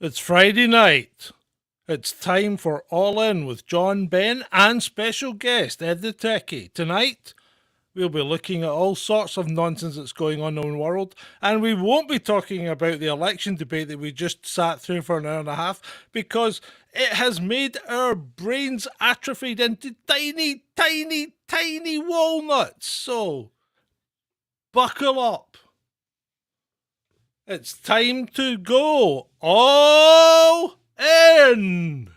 It's Friday night. It's time for All In with John, Benn, and special guest Ed the Techie. Tonight, we'll be looking at all sorts of nonsense that's going on in the world, and we won't be talking about the election debate that we just sat through for an hour and a half, because it has made our brains atrophied into tiny, tiny, tiny walnuts. So, buckle up. It's time to go all in.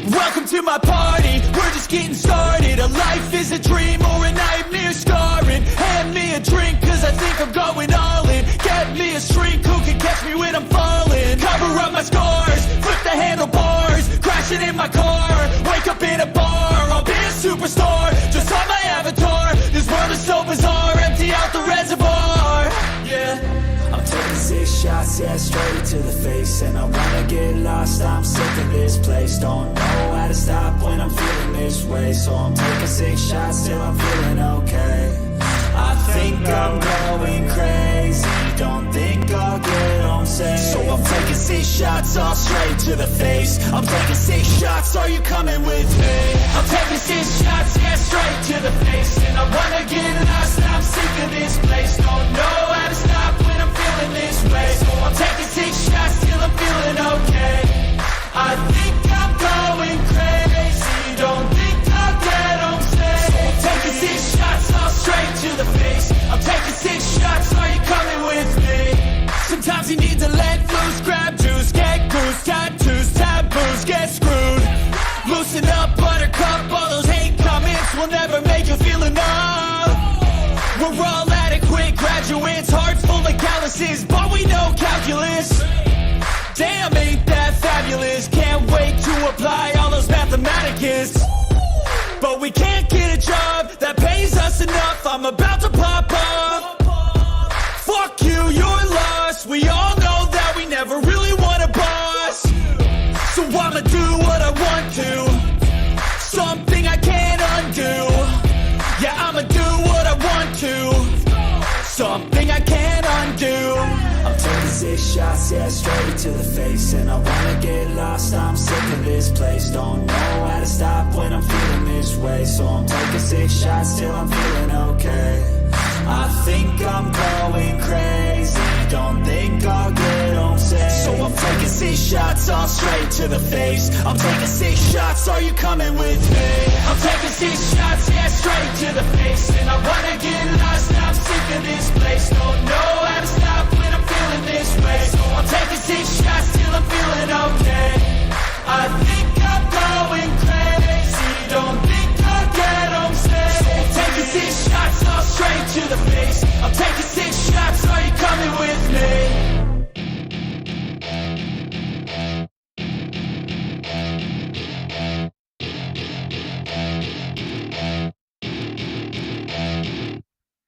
Welcome to my party, we're just getting started. A life is a dream or a nightmare scarring. Hand me a drink cause I think I'm going all in. Get me a shrink who can catch me when I'm falling. Cover up my scars, flip the handlebars. Crashing in my car, wake up in a bar. I'll be a superstar, just on my avatar. This world is so bizarre, empty out the reservoir. Yeah, I'm taking 6 shots, yeah, straight to the face. And I wanna get lost, I'm sick of this place. Don't know how to stop when I'm feeling this way. So I'm taking 6 shots till I'm feeling okay. I think I'm going crazy, don't think I'll get home safe. So I'm taking 6 shots all straight to the face. I'm taking 6 shots, are you coming with me? I'm taking 6 shots, yeah, straight to the face. And I wanna get lost, I'm sick of this place. Don't know how to stop when I'm feeling this way. So I'm taking 6 shots till I'm feeling okay. I think I'm going crazy, don't think I'll get home safe. So I'm taking 6 shots all straight to the face. I'm taking 6 shots, are you coming with me? Sometimes you need to let loose, grab juice, get goose, tattoos, taboos, get screwed. Loosen up, buttercup, all those hate comments will never make you feel enough. We're all adequate graduates, hearts full of calluses, but we know calculus. Damn, ain't that fabulous? Can't wait to apply all those mathematicus. But we can't get a job that pays us enough. I'm about to pop up. Fuck you, you're lost. We all know that we never really want a boss. So I'ma do what I want to, something I can't undo. Yeah, I'ma do what I want to, something I can't undo. I'm taking 6 shots, yeah, straight to the face. And I wanna get lost, I'm sick of this place. Don't know how to stop when I'm feeling this way. So I'm taking 6 shots till I'm feeling okay. I think I'm going crazy, don't think I'll get home safe. So I'm taking 6 shots all straight to the face. I'm taking 6 shots, are you coming with me? I'm taking 6 shots, yeah, straight to the face. And I wanna get lost, I'm sick of this place. Don't know how to stop when I'm feeling this way. So I'm taking 6 shots till I'm feeling okay. I think I'm going crazy, don't think I'll get home safe. So I'm taking 6 shots all straight to the face. I'm taking 6 shots, are you coming with me?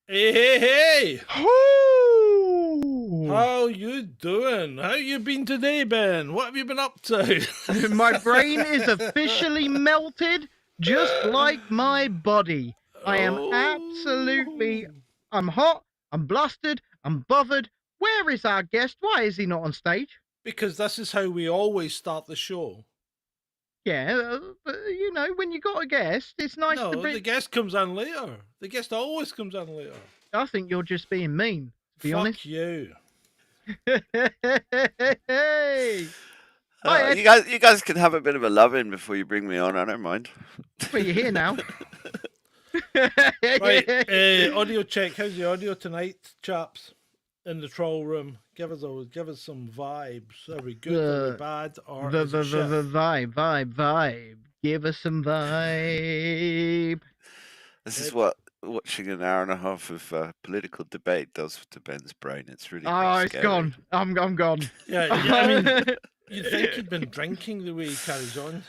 Hey. Ooh. How you doing? How you been today, Ben? What have you been up to? My brain is officially melted, just like my body. I am absolutely... I'm hot, I'm blustered, I'm bothered. Where is our guest? Why is he not on stage? Because this is how we always start the show. Yeah, but, you know, when you got a guest, it's nice No, to bring... the guest comes in later. The guest always comes in later. I think you're just being mean, to be Fuck honest. you. Hey! Hi, Ed. You guys can have a bit of a love-in before you bring me on. I don't mind. Well, you're here now. Right, audio check. How's the audio tonight, chaps? In the troll room, give us some vibes. Are we good? Are we bad? Or is it shit? Vibe. Give us some vibe. This is what watching an hour and a half of political debate does to Ben's brain. It's really It's scary. gone. I'm gone. Yeah, I mean, you'd think he'd been drinking the way he carries on.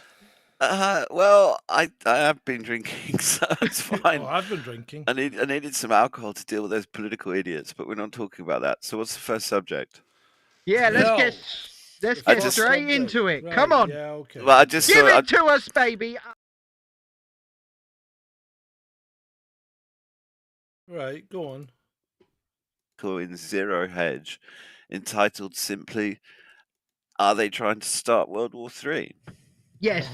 Well, I have been drinking, so it's fine. Oh, I've been drinking. I needed some alcohol to deal with those political idiots, but we're not talking about that. So what's the first subject? Yeah, let's No. get I straight just- into it. Right, Come on. Yeah, okay. Well, I just Give thought it to us, baby. Right, go on. In Zero Hedge, entitled simply, "Are they trying to start World War III?" Yes.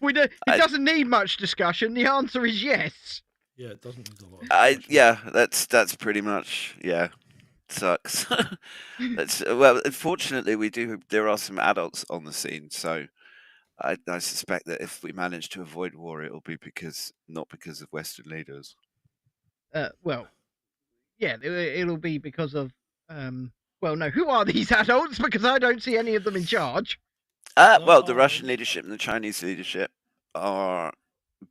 We don't, it doesn't need much discussion. The answer is yes. Yeah, it doesn't need a lot of discussion. Yeah, that's pretty much, yeah, sucks. Well, unfortunately, there are some adults on the scene, so I suspect that if we manage to avoid war, it'll be not because of Western leaders. Well, yeah, it'll be because of well, no, who are these adults? Because I don't see any of them in charge. Well, the Russian leadership and the Chinese leadership are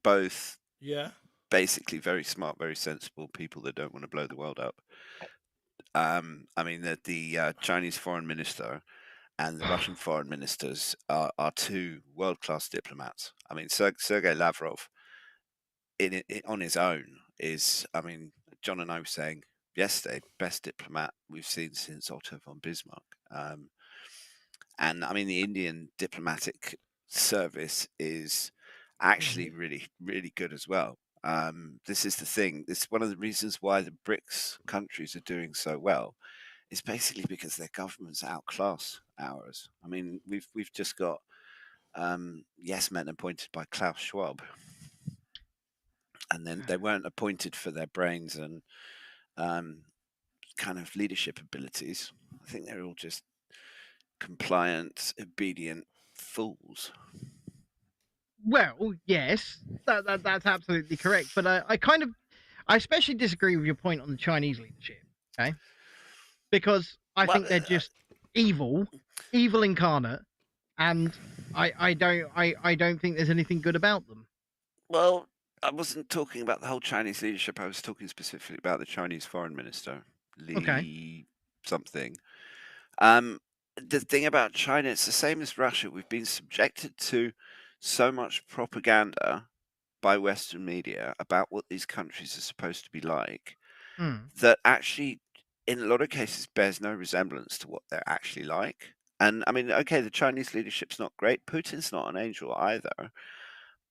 both basically very smart, very sensible people that don't want to blow the world up. I mean, the Chinese foreign minister and the Russian foreign ministers are two world-class diplomats. I mean, Sergei Lavrov, on his own, is, I mean, John and I were saying yesterday, best diplomat we've seen since Otto von Bismarck. And I mean, the Indian diplomatic service is actually really, really good as well. This is the thing. It's one of the reasons why the BRICS countries are doing so well. Is basically because their governments outclass ours. I mean, we've just got yes men appointed by Klaus Schwab, and then they weren't appointed for their brains and kind of leadership abilities. I think they're all just compliant, obedient fools. Well, yes, that's absolutely correct. But I especially disagree with your point on the Chinese leadership. Okay, because I think they're just evil incarnate, and I don't think there's anything good about them. Well, I wasn't talking about the whole Chinese leadership. I was talking specifically about the Chinese foreign minister, Li something. The thing about China, it's the same as Russia. We've been subjected to so much propaganda by Western media about what these countries are supposed to be like that actually, in a lot of cases, bears no resemblance to what they're actually like. And I mean, okay, the Chinese leadership's not great. Putin's not an angel either.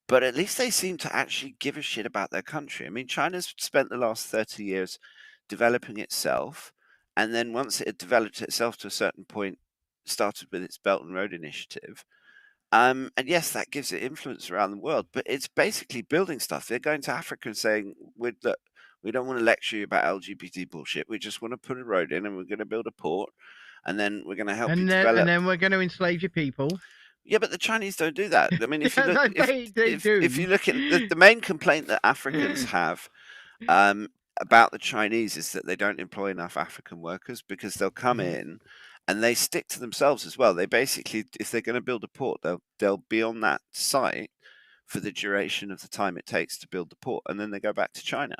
But at least they seem to actually give a shit about their country. I mean, China's spent the last 30 years developing itself. And then once it had developed itself to a certain point, started with its Belt and Road Initiative. And yes, that gives it influence around the world, but it's basically building stuff. They're going to Africa and saying, we don't want to lecture you about LGBT bullshit. We just want to put a road in and we're going to build a port. And then we're going to help you develop. And then we're going to enslave your people. Yeah, but the Chinese don't do that. I mean, if you look, if you look at the main complaint that Africans have about the Chinese is that they don't employ enough African workers because they'll come in and they stick to themselves as well. They basically, if they're going to build a port, they'll be on that site for the duration of the time it takes to build the port, and then they go back to China.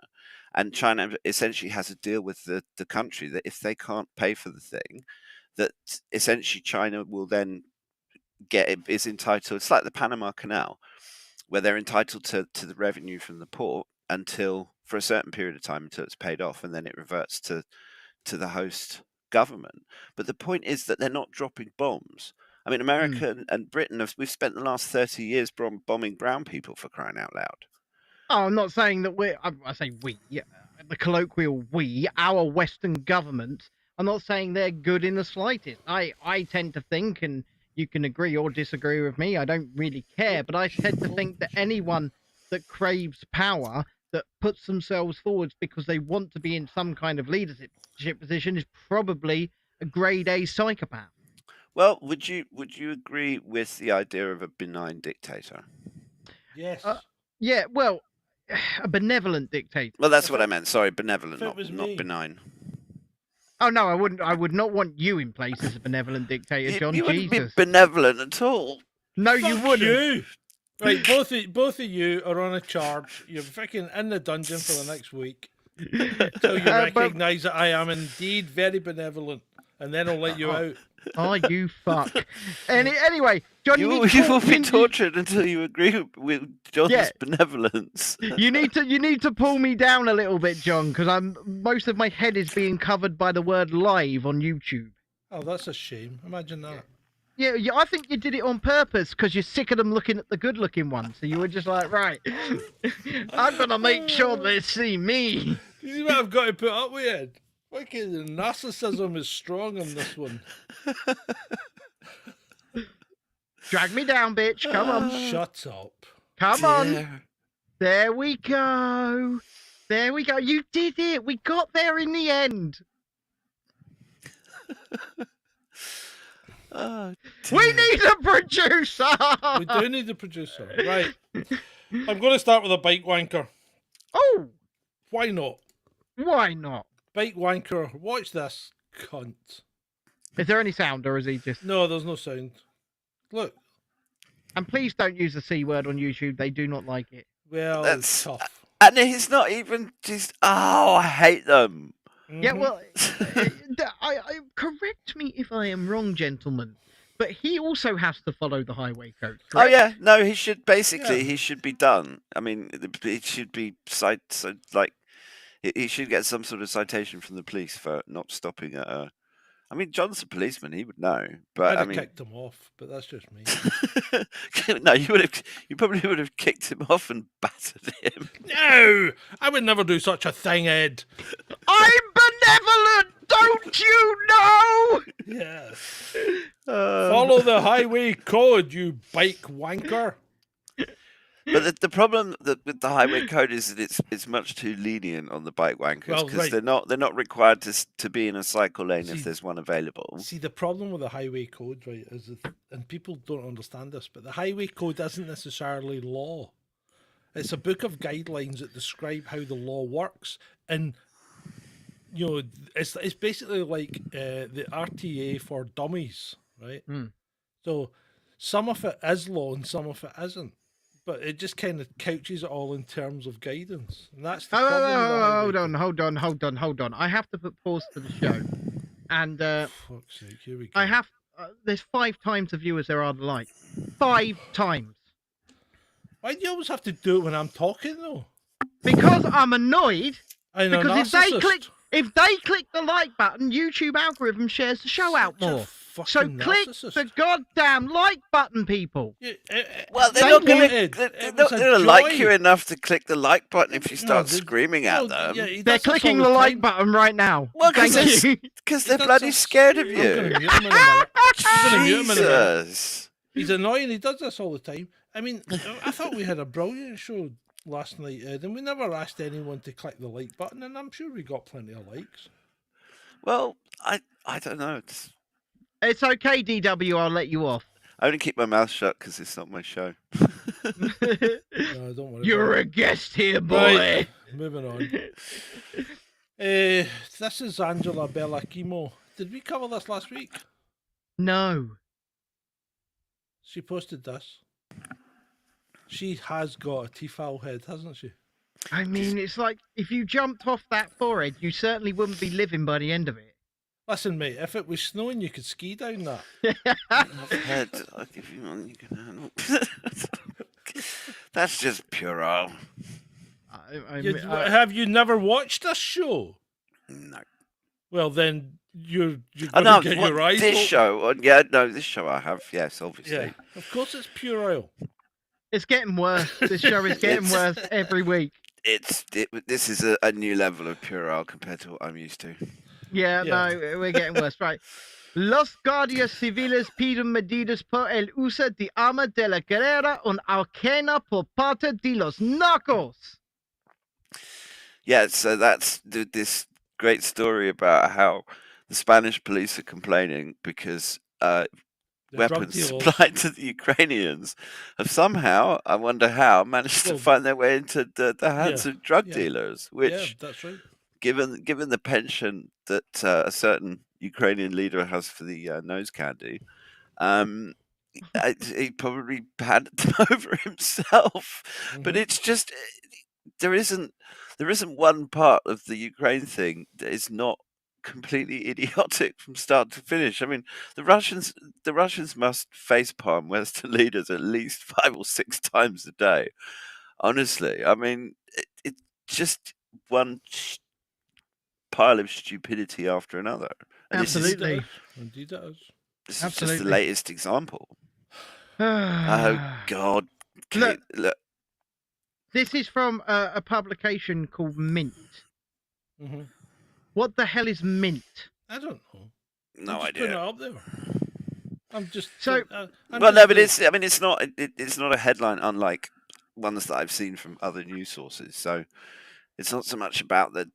And China essentially has a deal with the country that if they can't pay for the thing, that essentially China will then is entitled. It's like the Panama Canal, where they're entitled to the revenue from the port for a certain period of time until it's paid off, and then it reverts to the host government. But the point is that they're not dropping bombs. I mean, America and Britain we've spent the last 30 years bombing brown people, for crying out loud. Oh, I'm not saying that I say we, the colloquial we, our Western government. I'm not saying they're good in the slightest. I tend to think, and you can agree or disagree with me, I don't really care, but I tend to think that anyone that craves power, that puts themselves forwards because they want to be in some kind of leadership position, is probably a grade A psychopath. Well, would you agree with the idea of a benign dictator? Yes. Yeah, well, a benevolent dictator. Well, that's what I meant. Sorry, benevolent, not benign. Oh no, I would not want you in place as a benevolent dictator, John. You wouldn't be Jesus. benevolent at all. No, you wouldn't. You. Right, both of you are on a charge. You're freaking in the dungeon for the next week until you recognise that I am indeed very benevolent, and then I'll let you out. Oh, you fuck. Anyway, John, you will be tortured until you agree with John's benevolence. You need to pull me down a little bit, John, because most of my head is being covered by the word live on YouTube. Oh, that's a shame. Imagine that. Yeah, I think you did it on purpose because you're sick of them looking at the good-looking one. So you were just like, right, I'm gonna make sure they see me. You see what I've got to put up with, Ed? Fucking the narcissism is strong in this one. Drag me down, bitch. Come on. Shut up. Come on. There we go. There we go. You did it. We got there in the end. Oh, We need a producer. We do need a producer. Right. I'm going to start with a bike wanker. Oh, Why not? why not? Bike wanker. Watch this cunt. Is there any sound or is he just... No, there's no sound. Look. And please don't use the C word on YouTube. They do not like it. Well, That's it's tough. And he's not even just. Oh, I hate them. Yeah, Mhm. well, correct me if I am wrong, gentlemen, but he also has to follow the highway code. Oh Correct? yeah, no, he should basically Yeah. he should be done. I mean, it should be he should get some sort of citation from the police for not stopping at a. I mean, John's a policeman; he would know. But I'd I have mean, kicked him off, but that's just me. no, you probably would have kicked him off and battered him. No! I would never do such a thing, Ed. I'm benevolent, don't you know? Yes. Uh, Follow the highway code, you bike wanker. But the problem with the highway code is that it's much too lenient on the bike wankers Well, because right. they're not required to be in a cycle lane See- if there's one available. See, the problem with the highway code, right, is that, and people don't understand this, but the highway code isn't necessarily law. It's a book of guidelines that describe how the law works, and you know, it's basically like the RTA for dummies, right? Hmm. So some of it is law and some of it isn't, but it just kind of couches it all in terms of guidance, and that's the problem. with the highway Hold on. I have to put pause to the show. And code. Fuck's sake, here we go. I have, there's 5 times the viewers there are the like. 5 times. Why do you always have to do it when I'm talking though? Because I'm annoyed. I'm a Because narcissist. if they click the like button, YouTube algorithm shares the show out Such a more. So fucking click narcissist. the goddamn like button, people. Yeah, Well, they're thank not you, going Ed. to. It They're was not a going to like joy. you enough to click the like button if you start they- screaming at no, them. yeah, he They're does this all clicking the like time. button right now. Well, because Thank you. they're does bloody this- scared of I'm you. gonna mute him in a minute. I'm gonna mute him in a minute. Jesus. He's annoying. He does this all the time. I mean, I thought we had a brilliant show last night, Ed, and we never asked anyone to click the like button, and I'm sure we got plenty of likes. Well, I don't know. It's okay, DW. I'll let you off. I only keep my mouth shut because it's not my show. No, don't worry. You're about a guest here, boy. Right. Moving on. This is Angela Bellachimo. Did we cover this last week? No. She posted this. She has got a T-foul head, hasn't she? I mean, it's like if you jumped off that forehead, you certainly wouldn't be living by the end of it. Listen, mate, if it was snowing, you could ski down that. Head, I'll give you one you can handle. That's just puerile. Have you never watched this show? No. Well, then you're I going know to get your eyes this open. show. Yeah, no, this show I have. Yes, obviously. Yeah, of course it's puerile. It's getting worse. This show is getting worse every week. This is a new level of puerile compared to what I'm used to. Yeah, Yeah. no, we're getting worse. Right. Los guardias civiles piden medidas por el uso de arma de la guerra un arcana por parte de los narcos. Yeah, so that's this great story about how the Spanish police are complaining because The drug weapons dealers. supplied to the Ukrainians have somehow, I wonder how, managed to Well, find their way into the hands yeah, of drug yeah. dealers, Yeah, which, that's right. given the penchant that a certain Ukrainian leader has for the nose candy, he probably handed them over himself. But Mhm. it's just there isn't one part of the Ukraine thing that is not completely idiotic from start to finish. I mean, the Russians must facepalm Western leaders at least 5 or 6 times a day. Honestly, I mean, it's just one pile of stupidity after another. And this is- Absolutely. Indeed it is. This is just the Absolutely. latest example. Oh God, Kate, look. This is from a publication called Mint. Mm-hmm. What the hell is Mint? I don't know. No I'm just idea. putting it up there. I'm just So- I'm Well, just no, but doing- it's. I mean, it's not. It's not a headline unlike ones that I've seen from other news sources. So it's not so much about the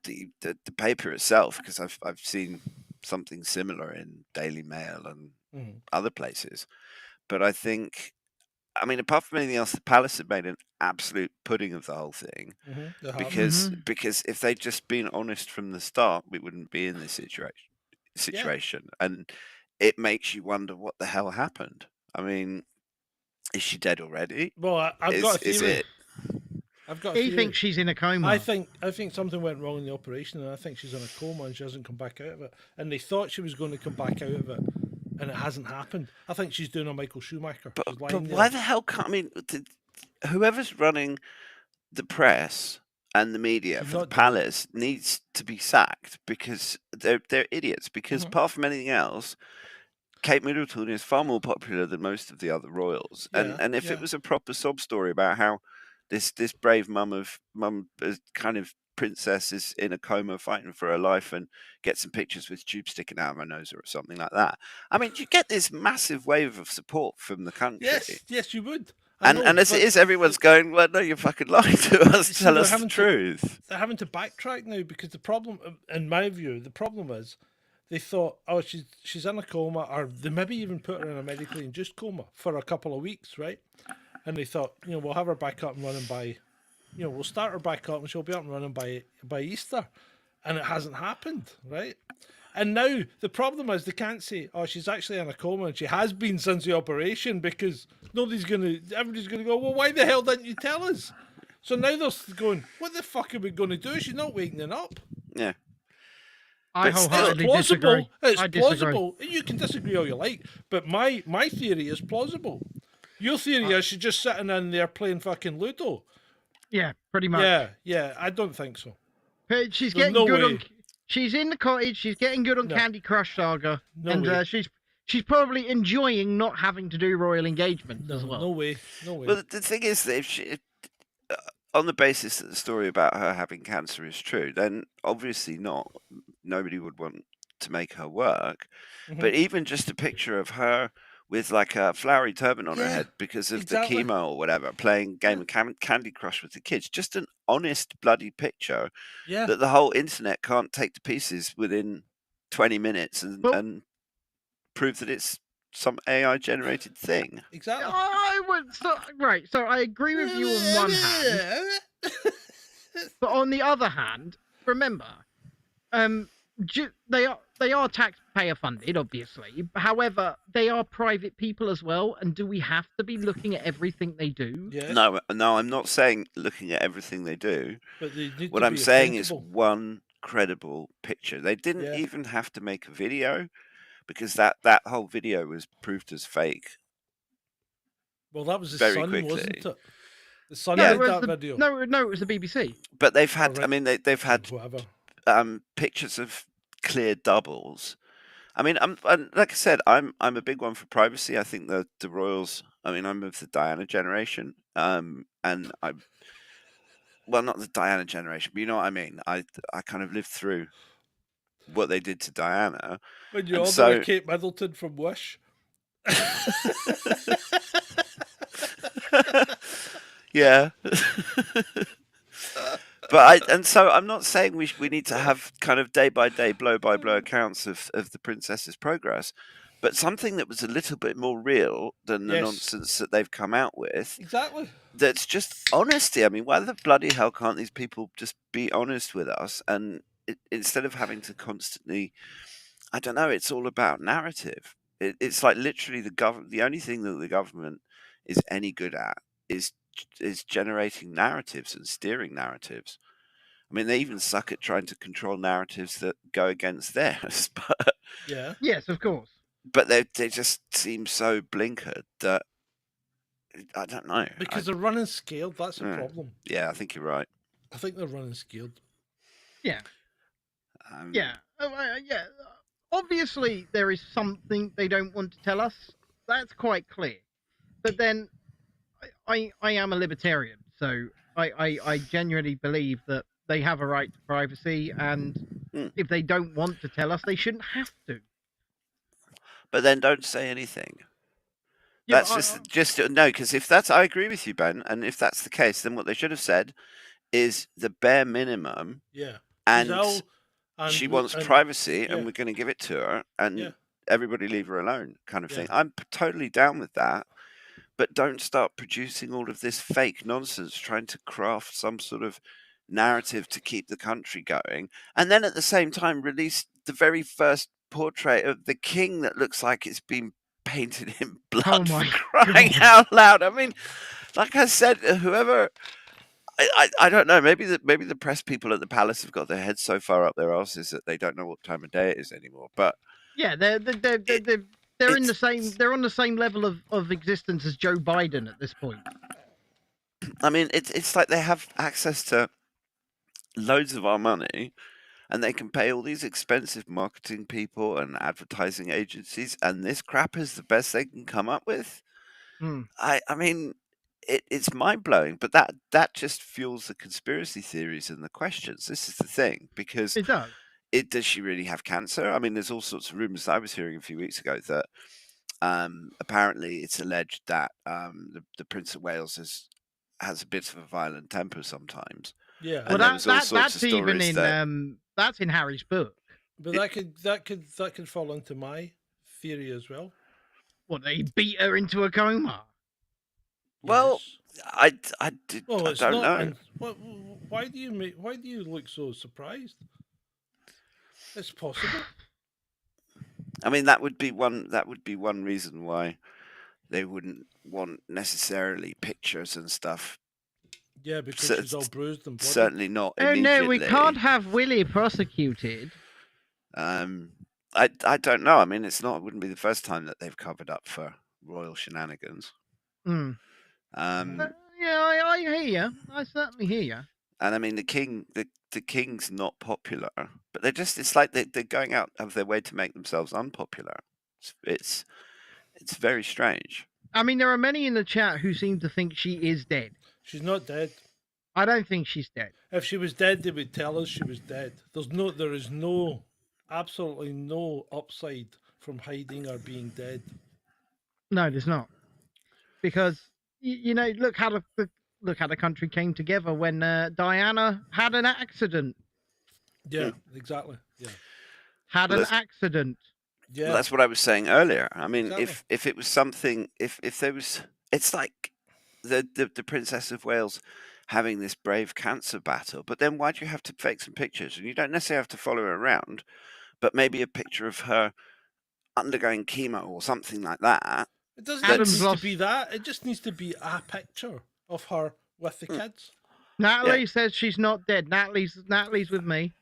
paper itself, because I've seen something similar in Daily Mail and Mhm. other places. But I think, I mean, apart from anything else, the Palace have made an absolute pudding of the whole thing. Mhm, they have. Because if they'd just been honest from the start, we wouldn't be in this situation. And it makes you wonder what the hell happened. I mean, is she dead already? Well, I've got a theory. Is it? I've got a He theory. thinks she's in a coma. I think something went wrong in the operation, and I think she's in a coma and she hasn't come back out of it. And they thought she was going to come back out of it, and it hasn't happened. I think she's doing a Michael Schumacher. She's But lying why there. the hell can't, I mean, whoever's running the press and the media She's for the not doing it. Palace needs to be sacked, because they're idiots. Because apart from anything else, Kate Middleton is far more popular than most of the other royals. And if it was a proper sob story about how this brave mum kind of princess is in a coma fighting for her life and get some pictures with tube sticking out of her nose or something like that, I mean, you get this massive wave of support from the country. Yes, you would. And as it is, everyone's going, well, no, you're fucking lying to us. Tell us the truth. They're having to backtrack now, because the problem, in my view, the problem is they thought, oh, she's in a coma, or they maybe even put her in a medically induced coma for a couple of weeks, right? And they thought, we'll have her back up and running by, we'll start her back up and she'll be up and running by Easter. And it hasn't happened, right? And now the problem is they can't say, oh, she's actually in a coma and she has been since the operation, because everybody's gonna go, well, why the hell didn't you tell us? So now they're going, what the fuck are we going to do? She's not waking up. Yeah. I But still- wholeheartedly It's plausible. disagree. It's I disagree. plausible. You can disagree all you like, but my theory is plausible. Your theory is she's just sitting in there playing fucking Ludo. Yeah, pretty much. Yeah, I don't think so. But she's There's getting no good way. on. She's in the cottage. She's getting good on No. Candy Crush Saga, No and way. she's probably enjoying not having to do royal engagements as well. No way. Well, the thing is that if on the basis that the story about her having cancer is true, then obviously nobody would want to make her work. Mhm. But even just a picture of her with like a flowery turban on her Yeah, head because of exactly. the chemo or whatever, playing game of Candy Crush with the kids, just an honest bloody picture Yeah. that the whole internet can't take to pieces within 20 minutes and prove that it's some AI generated thing. Exactly. I would so I agree with you on one hand, but on the other hand, remember, they are taxpayer funded, obviously. However, they are private people as well, and do we have to be looking at everything they do? Yeah. No, I'm not saying looking at everything they do. But they need What to I'm be saying is accountable. one credible picture. They didn't Yeah. even have to make a video, because that whole video was proved as fake. Well, that was the very Sun, quickly. wasn't it? The Sun Yeah. did it was that the, video. no, it was the BBC. But they've had, Alright. I mean, they've had Whatever. pictures of clear doubles. I mean, like I said, I'm a big one for privacy. I think the royals. I mean, I'm of the Diana generation, and not the Diana generation, but you know what I mean. I kind of lived through what they did to Diana. When you And order so- a Kate Middleton from Wish. Yeah. But I'm not saying we need to have kind of day by day, blow by blow accounts of the princess's progress, but something that was a little bit more real than the Yes. nonsense that they've come out with. Exactly. That's just honesty. I mean, why the bloody hell can't these people just be honest with us? And instead of having to constantly, I don't know, it's all about narrative. It's like literally the only thing that the government is any good at is generating narratives and steering narratives. I mean, they even suck at trying to control narratives that go against theirs, Yeah. Yes, of course. but they just seem so blinkered that I don't know. Because they're running scared. That's a Yeah. problem. Yeah, I think you're right. I think they're running scared. Yeah. Um, Yeah. Yeah. obviously there is something they don't want to tell us. That's quite clear. But then I am a libertarian, so I genuinely believe that they have a right to privacy, and if they don't want to tell us, they shouldn't have to. But then don't say anything. Yeah, That's just no, because if that's, I agree with you, Ben, and if that's the case, then what they should have said is the bare minimum. Yeah. And she wants privacy, yeah. and we're going to give it to her, and Yeah. everybody leave her alone, kind of Yeah. thing. I'm totally down with that, but don't start producing all of this fake nonsense, trying to craft some sort of narrative to keep the country going, and then at the same time release the very first portrait of the king that looks like it's been painted in blood. Oh my for crying God. out loud! I mean, like I said, whoever. I don't know. Maybe the press people at the palace have got their heads so far up their asses that they don't know what time of day it is anymore. But yeah, they're in the same. They're on the same level of existence as Joe Biden at this point. I mean, it's like they have access to loads of our money, and they can pay all these expensive marketing people and advertising agencies, and this crap is the best they can come up with. I mean, it's mind blowing, but that just fuels the conspiracy theories and the questions. This is the thing, because It does. Does she really have cancer? I mean, there's all sorts of rumors I was hearing a few weeks ago that apparently it's alleged that the Prince of Wales has a bit of a violent temper sometimes. Yeah. And Well, that's even in that's in Harry's book. But that could fall into my theory as well. What, they beat her into a coma? Well, Yes. I Well, don't know. And why do you look so surprised? It's possible. I mean, that would be one reason why they wouldn't want necessarily pictures and stuff. Yeah, because she's all bruised and bloody. Certainly not Oh immediately. no, we can't have Willie prosecuted. I don't know. I mean, it wouldn't be the first time that they've covered up for royal shenanigans. Yeah, I hear you. I certainly hear you. And I mean, the king's not popular, but it's like they're going out of their way to make themselves unpopular. It's very strange. I mean, there are many in the chat who seem to think she is dead. She's not dead. I don't think she's dead. If she was dead, they would tell us she was dead. There is absolutely no upside from hiding or being dead. No, there's not. Because look how the country came together when Diana had an accident. Yeah, exactly. Yeah, had an accident. Yeah, well, that's what I was saying earlier. I mean, exactly. if it was something, if there was, it's like the Princess of Wales having this brave cancer battle, but then why do you have to fake some pictures? And you don't necessarily have to follow her around, but maybe a picture of her undergoing chemo or something like that. It doesn't need to be that. It just needs to be a picture of her with the kids. Natalie says she's not dead. Natalie's with me.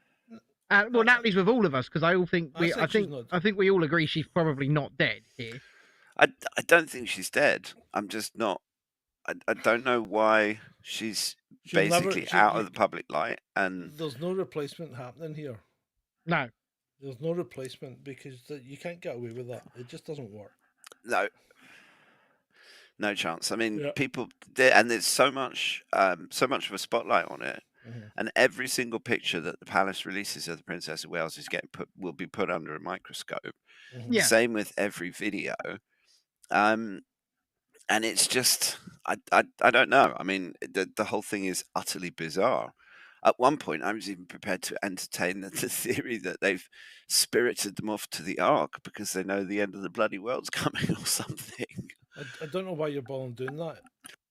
Well, Natalie's with all of us because I think we all agree she's probably not dead here. I don't think she's dead. I'm just not. I don't know why she's basically out of the public light, and there's no replacement happening here. No, there's no replacement because you can't get away with that. It just doesn't work. No chance. I mean, people, and there's so much of a spotlight on it, and every single picture that the palace releases of the Princess of Wales will be put under a microscope. Yeah. Same with every video. And it's just, I don't know. I mean, the whole thing is utterly bizarre. At one point, I was even prepared to entertain the theory that they've spirited them off to the Ark because they know the end of the bloody world's coming or something. I don't know why you're bothering doing that,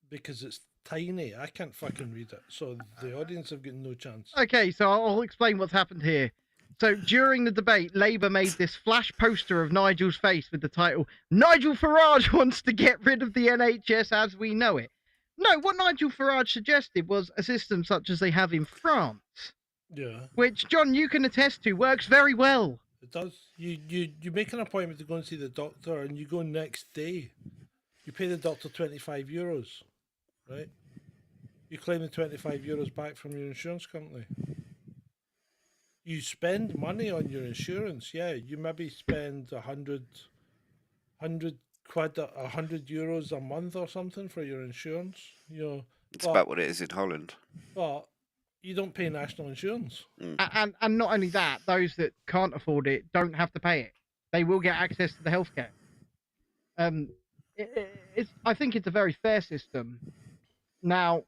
because it's tiny. I can't fucking read it, so the audience have got no chance. Okay, so I'll explain what's happened here. So during the debate, Labour made this flash poster of Nigel's face with the title, "Nigel Farage wants to get rid of the NHS as we know it." No, what Nigel Farage suggested was a system such as they have in France. Yeah. Which, John, you can attest to, works very well. It does. You make an appointment to go and see the doctor, and you go next day. You pay the doctor €25, right? You claim the €25 back from your insurance company. you spend money on your insurance. Yeah, you maybe spend 100 quid, €100 a month or something for your insurance. It's but about what it is in Holland. but you don't pay national insurance. And not only that, those that can't afford it don't have to pay it. They will get access to the healthcare. I think it's a very fair system. Now,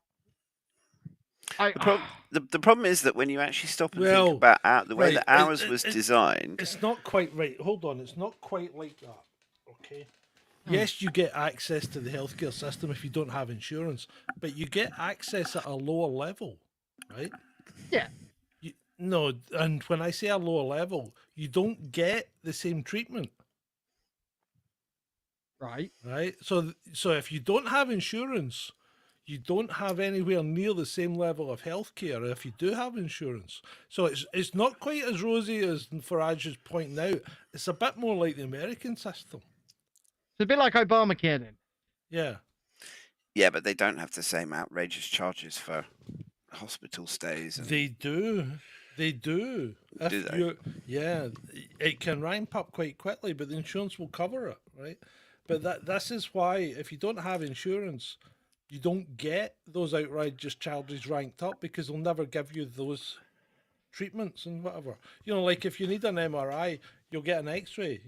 The problem is that when you actually stop and Well, think about the way right, that ours was designed, It's not quite right. Hold on, it's not quite like that. Okay. Yes, you get access to the healthcare system if you don't have insurance, but you get access at a lower level, right? yeah, No, and when I say a lower level, you don't get the same treatment, right. right? So if you don't have insurance, you don't have anywhere near the same level of healthcare if you do have insurance. So it's not quite as rosy as Farage is pointing out. It's a bit more like the American system. It's a bit like Obamacare then. Yeah. yeah, but they don't have the same outrageous charges for hospital stays. And They do. They do. Do they? Yeah, it can ramp up quite quickly, but the insurance will cover it, right? But this is why if you don't have insurance, you don't get those outrageous charges ranked up because they'll never give you those treatments and whatever. Like if you need an MRI, you'll get an X-ray.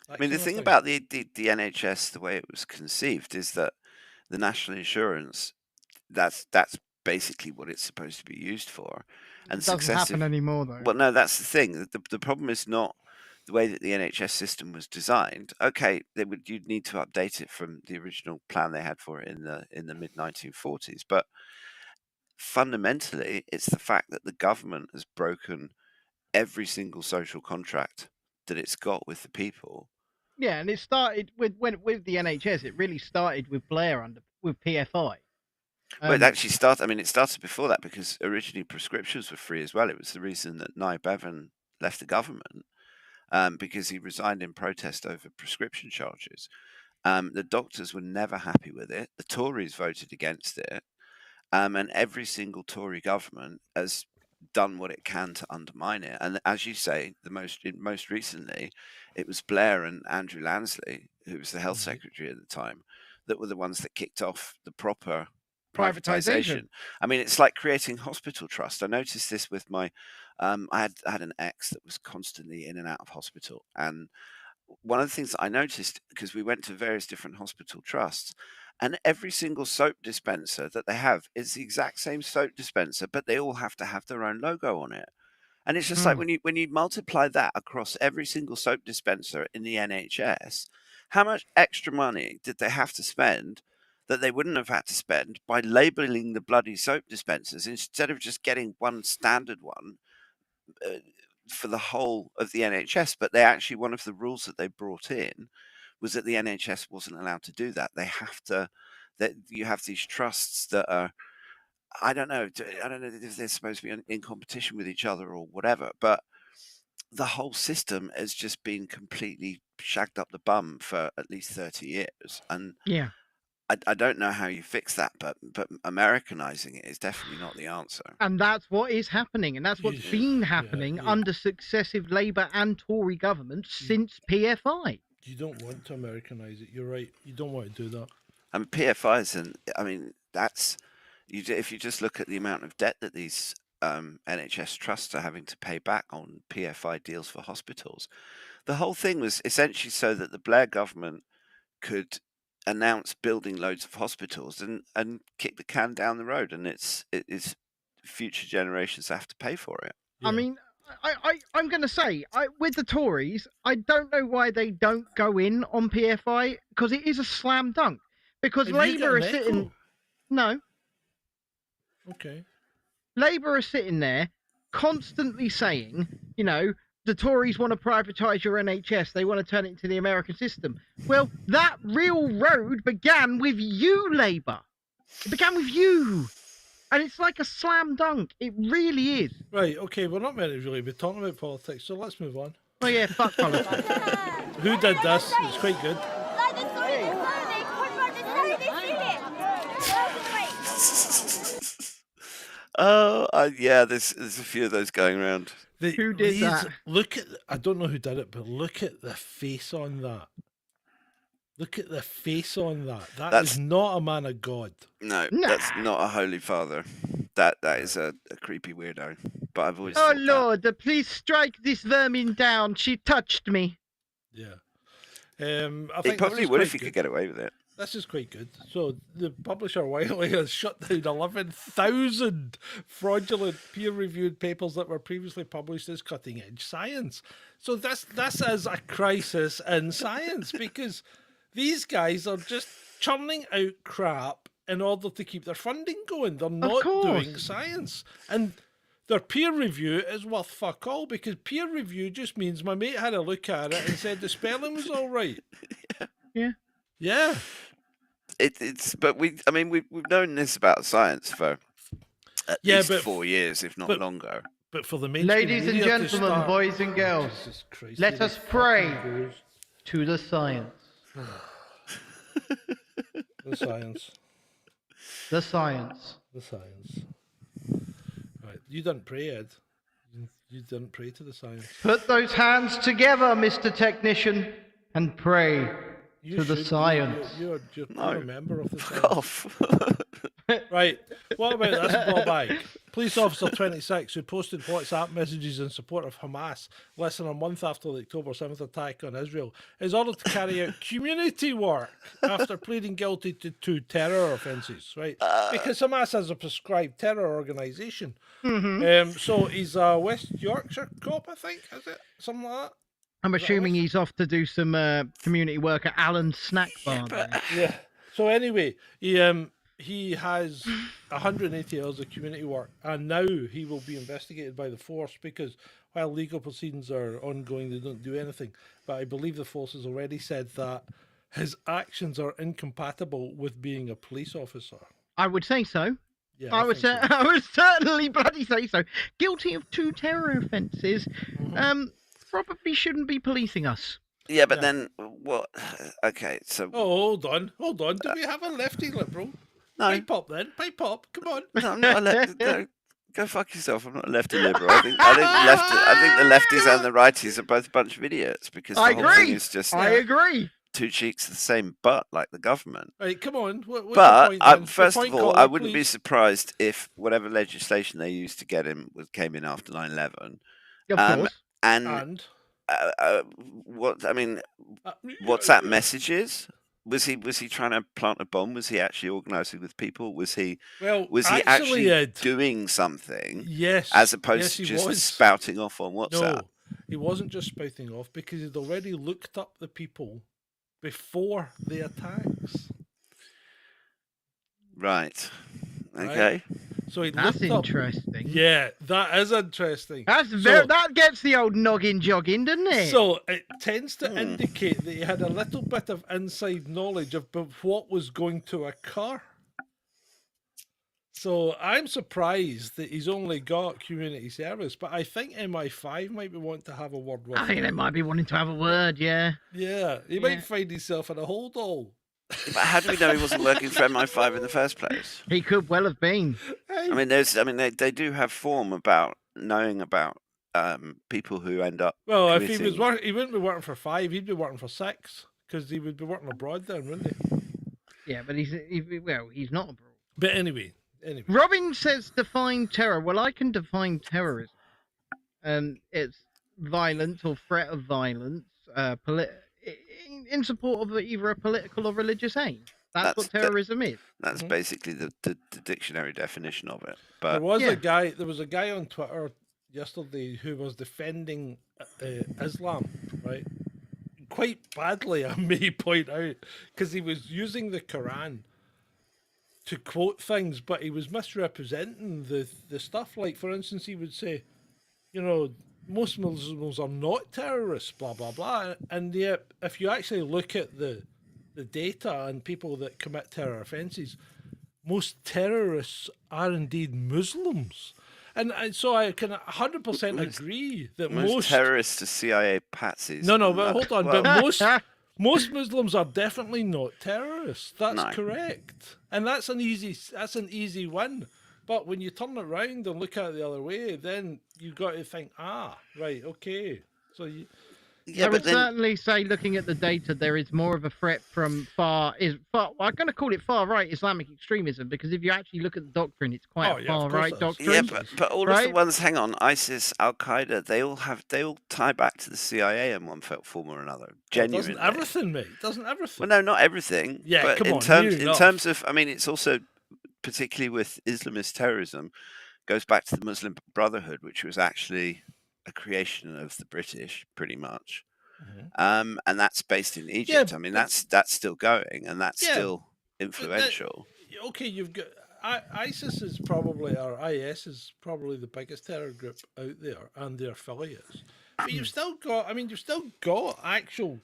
I mean, the thing about the NHS, the way it was conceived, is that the national insurance, that's basically what it's supposed to be used for. And It doesn't happen anymore, though. Well, no, that's the thing. The problem is not the way that the NHS system was designed. Okay, you'd need to update it from the original plan they had for it in the mid 1940s, but fundamentally, it's the fact that the government has broken every single social contract that it's got with the people. Yeah, and it started with the NHS. It really started with Blair with PFI. Well, it actually started. I mean, it started before that because originally prescriptions were free as well. It was the reason that Nye Bevan left the government because he resigned in protest over prescription charges. The doctors were never happy with it. The Tories voted against it, and every single Tory government has done what it can to undermine it. And as you say, most recently, it was Blair and Andrew Lansley, who was the health secretary at the time, that were the ones that kicked off the proper privatization. I mean, it's like creating hospital trust. I noticed this with my, I had an ex that was constantly in and out of hospital. And one of the things that I noticed, because we went to various different hospital trusts, and every single soap dispenser that they have is the exact same soap dispenser, but they all have to have their own logo on it. And it's just like when you multiply that across every single soap dispenser in the NHS, how much extra money did they have to spend that they wouldn't have had to spend by labeling the bloody soap dispensers instead of just getting one standard one for the whole of the NHS? But one of the rules that they brought in was that the NHS wasn't allowed to do that. That you have these trusts that are, I don't know if they're supposed to be in competition with each other or whatever, but the whole system has just been completely shagged up the bum for at least 30 years. And yeah, I don't know how you fix that, but Americanizing it is definitely not the answer. And that's what is happening, and that's what's been happening under successive Labour and Tory governments since PFI. You don't want to Americanize it. You're right. You don't want to do that. I mean, PFIs, that's if you just look at the amount of debt that these NHS trusts are having to pay back on PFI deals for hospitals. The whole thing was essentially so that the Blair government could announce building loads of hospitals and kick the can down the road, and it's future generations have to pay for it. Yeah. I mean, I'm going to say, with the Tories, I don't know why they don't go in on PFI, because it is a slam dunk. Because Labour are sitting... No. Okay. Labour are sitting there constantly saying, the Tories want to privatise your NHS. They want to turn it into the American system. Well, that real road began with you, Labour. It began with you. And it's like a slam dunk. It really is. Right, okay, we're not meant to really be talking about politics, so let's move on. Oh yeah, fuck politics. Who did this? It's quite good. Oh, yeah. There's a few of those going around. Who did that? Look at. I don't know who did it, but look at the face on that. Look at the face on that. That's is not a man of God. No, Nah. that's not a holy father. That is a creepy weirdo. But I've always. Oh thought Lord, please strike this vermin down. She touched me. Yeah. I He think probably this is would if quite he good. could get away with it. This is quite good. So the publisher Wiley has shut down 11,000 fraudulent peer-reviewed papers that were previously published as cutting-edge science. So this is a crisis in science because these guys are just churning out crap in order to keep their funding going. They're not doing science. And their peer review is worth fuck all because peer review just means my mate had a look at it and said the spelling was all right. Yeah. Yeah. But we've known this about science for at least but 4 years, if not longer. But for the mainstream Ladies and media to gentlemen, start- boys and girls, Jesus Christ, let here us this pray fucking goes. to the science. The science. The science. The science. Right, you didn't pray, Ed. You didn't pray to the science. Put those hands together, Mr. Technician, and pray You to the should- science. You're a member of the science. Cough. Right, what about this blowback? Police officer 26 who posted WhatsApp messages in support of Hamas less than a month after the October 7th attack on Israel is ordered to carry out community work after pleading guilty to 2 terror offences, right? Because Hamas is a prescribed terror organisation. So he's a West Yorkshire cop, I think, is it? Something like that? I'm assuming he's off to do some community work at Alan's Snack Bar. then. Yeah. So anyway, he has 180 hours of community work, and now he will be investigated by the force because while legal proceedings are ongoing, they don't do anything. But I believe the force has already said that his actions are incompatible with being a police officer. I would say so. Yeah, I would think so. I would certainly bloody say so. Guilty of 2 terror offences. Probably shouldn't be policing us. Yeah, but then what? Okay, so Oh, hold on. Do we have a lefty liberal? no, Pipe up then. Pipe up. Come on. no, I'm not a lefty. No, go fuck yourself. I'm not a lefty liberal. I think the lefties and the righties are both a bunch of idiots because the I whole thing agree. is just I agree. 2 cheeks of the same butt, like the government. Right, come on. What's your But point, then? first Your of point, all, caller, I wouldn't be please. surprised if whatever legislation they used to get him came in after 9/11. Of course. And And what I mean, WhatsApp messages. Was he trying to plant a bomb? Was he actually organising with people? Was he actually Ed, doing something? yes, As opposed yes, to he just was. spouting off on WhatsApp. No, he wasn't just spouting off because he'd already looked up the people before the attacks. Right. Right. Okay. So he That's looked up. interesting. Yeah, that is interesting. That's that gets the old noggin jogging, doesn't it? So it tends to indicate that he had a little bit of inside knowledge of what was going to occur. So I'm surprised that he's only got community service, but I think MI5 might be wanting to have a word with I think him. they might be wanting to have a word, yeah. Yeah, he Yeah. might find himself in a hold all. But how do we know he wasn't working for MI5 in the first place? He could well have been. I mean, they do have form about knowing about people who end up. Well, if he was committing- working, he wouldn't be working for 5. He'd be working for 6 because he would be working abroad then, wouldn't he? Yeah, but he's not abroad. But anyway. Robin says define terror. Well, I can define terrorism. It's violence or threat of violence, in support of either a political or religious aim. That's what terrorism is. That's basically the dictionary definition of it. But There was Yeah. a guy on Twitter yesterday who was defending Islam, right? Quite badly, I may point out, because he was using the Quran to quote things, but he was misrepresenting the stuff. Like, for instance, he would say, most Muslims are not terrorists, blah, blah, blah. And yet, if you actually look at the data and people that commit terror offences, most terrorists are indeed Muslims. And so I can 100% agree that most terrorists are CIA patsies. No, but hold on. Well, But most Muslims are definitely not terrorists. That's No. correct. And that's an easy win. But when you turn it around and look at it the other way, then you've got to think, right, okay. So you, I would certainly say, looking at the data, there is more of a threat from I'm going to call it far right Islamic extremism, because if you actually look at the doctrine, it's quite a far right doctrine. Yeah, but all of the ones, hang on, ISIS, Al Qaeda, they all tie back to the CIA in one form or another. Genuinely, doesn't everything, mate? Doesn't everything? Well, no, not everything. Yeah, but come in on. terms of, I mean, it's also particularly with Islamist terrorism, goes back to the Muslim Brotherhood, which was actually a creation of the British, pretty much. And that's based in Egypt. I mean, that's still going, and that's still influential. Okay, you've got ISIS is probably, or IS is probably the biggest terror group out there, and their affiliates. But you've still got actual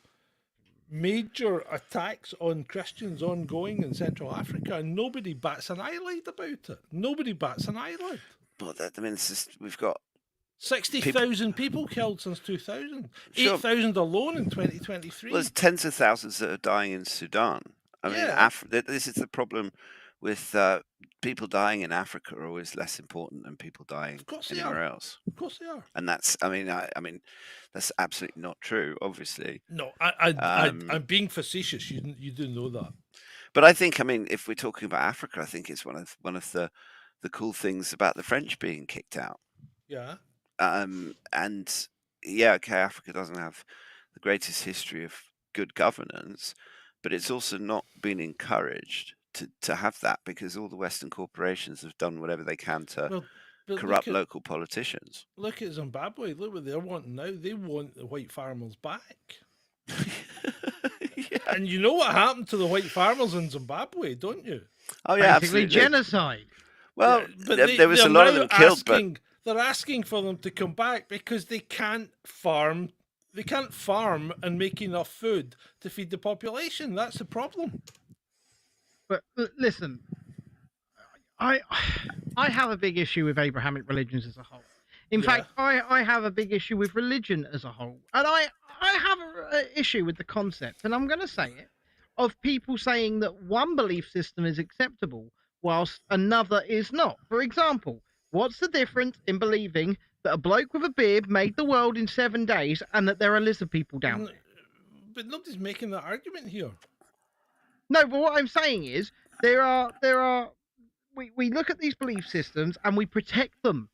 major attacks on Christians ongoing in Central Africa, and nobody bats an eyelid about it. Nobody bats an eyelid. But I mean, we've got 60,000 people killed since 2000. 8,000 alone in 2023. Well, there's tens of thousands that are dying in Sudan. I mean, this is the problem with people dying in Africa are always less important than people dying anywhere else. Of course they are. And that's, I mean, that's absolutely not true, obviously. No, I'm being facetious. You do know that. But I think, I mean, if we're talking about Africa, I think it's one of the cool things about the French being kicked out. Yeah. And yeah, okay, Africa doesn't have the greatest history of good governance, but it's also not been encouraged to have that, because all the Western corporations have done whatever they can to corrupt local politicians. Look at Zimbabwe. Look what they're wanting now. They want the white farmers back. Yeah. And you know what happened to the white farmers in Zimbabwe, don't you? Oh yeah, basically absolutely. Genocide. Well, there was a lot of them killed, but they're asking for them to come back because they can't farm. They can't farm and make enough food to feed the population. That's the problem. But listen, I have a big issue with Abrahamic religions as a whole. In fact, I have a big issue with religion as a whole. And I have an issue with the concept, and I'm going to say it, of people saying that one belief system is acceptable whilst another is not. For example, what's the difference in believing that a bloke with a beard made the world in 7 days and that there are lizard people down there? But nobody's making that argument here. No, but what I'm saying is we look at these belief systems and we protect them.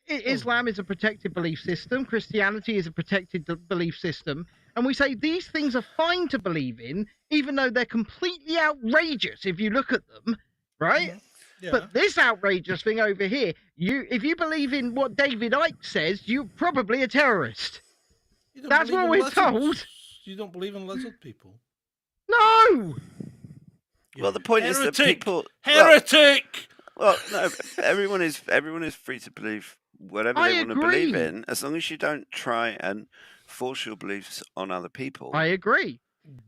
Islam is a protected belief system. Christianity is a protected belief system. And we say these things are fine to believe in, even though they're completely outrageous if you look at them, right? Yeah. But this outrageous thing over here, if you believe in what David Icke says, you're probably a terrorist. That's what we're told. You don't believe in lizard people? No! Well, the point is that people... Heretic! Well, no, everyone is free to believe whatever they want to believe in, as long as you don't try and force your beliefs on other people. I agree.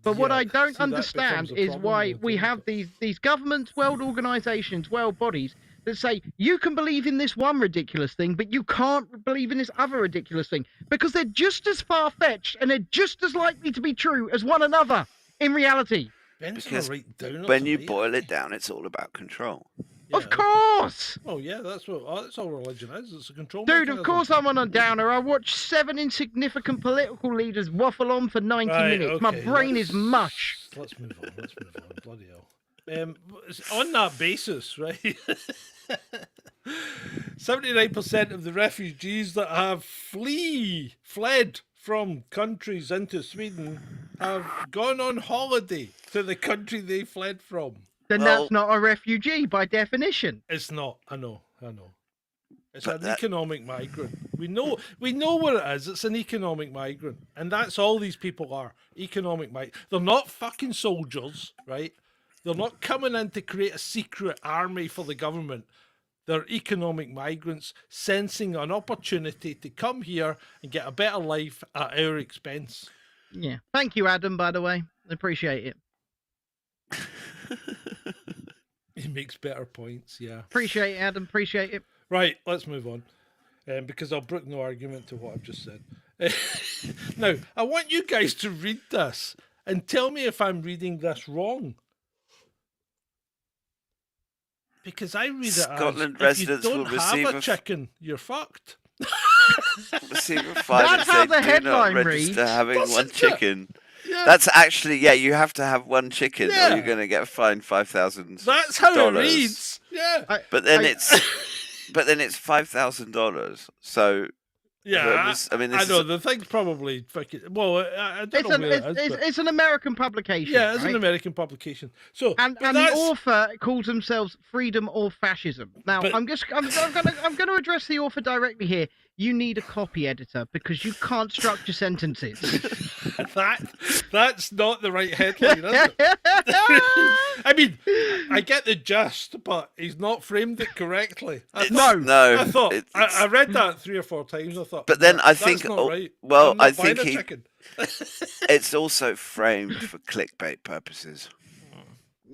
But what I don't understand is why we have these governments, world organizations, world bodies that say you can believe in this one ridiculous thing, but you can't believe in this other ridiculous thing, because they're just as far-fetched and they're just as likely to be true as one another in reality. Because when you boil it down, it's all about control. Yeah. Of course! Oh yeah, that's all religion is. It's a control Dude, mechanism. Of course I'm on a downer. I watched 7 insignificant political leaders waffle on for 90 minutes. Okay, my brain is mush. Let's move on. Bloody hell. On that basis, right? 79% of the refugees that have fled from countries into Sweden have gone on holiday to the country they fled from. Then that's not a refugee by definition. It's not. I know. It's an economic migrant. We know what it is. It's an economic migrant. And that's all these people are. Economic migrants. They're not fucking soldiers, right? They're not coming in to create a secret army for the government. They're economic migrants sensing an opportunity to come here and get a better life at our expense. Yeah. Thank you, Adam, by the way. I appreciate it. He makes better points, yeah. Appreciate it, Adam. Appreciate it. Right, let's move on. Because I'll brook no argument to what I've just said. Now, I want you guys to read this and tell me if I'm reading this wrong. Because I read it Scotland as residents if you will don't have receive a a chicken, you're fucked. receive a fine That's if how they the do headline not register reads. having one Doesn't it? chicken. Yeah. That's actually, yeah, you have to have one chicken or Yeah. you're going to get fined $5,000. That's how it reads. Yeah. But then I- it's $5,000. So Yeah, I mean, I this know is the thing's probably fucking. Well, I don't know where it is. But It's an American publication. yeah, it's right? an American publication. So, And but the that's- author calls themselves Freedom or Fascism. Now, But- I'm gonna address the author directly here. You need a copy editor because you can't structure sentences. that's not the right headline, is it? I mean, I get the gist, but he's not framed it correctly. I thought I read that 3 or 4 times. I thought, But then I that's think, not right. well, I'm not I buying think a he- chicken. it's also framed for clickbait purposes.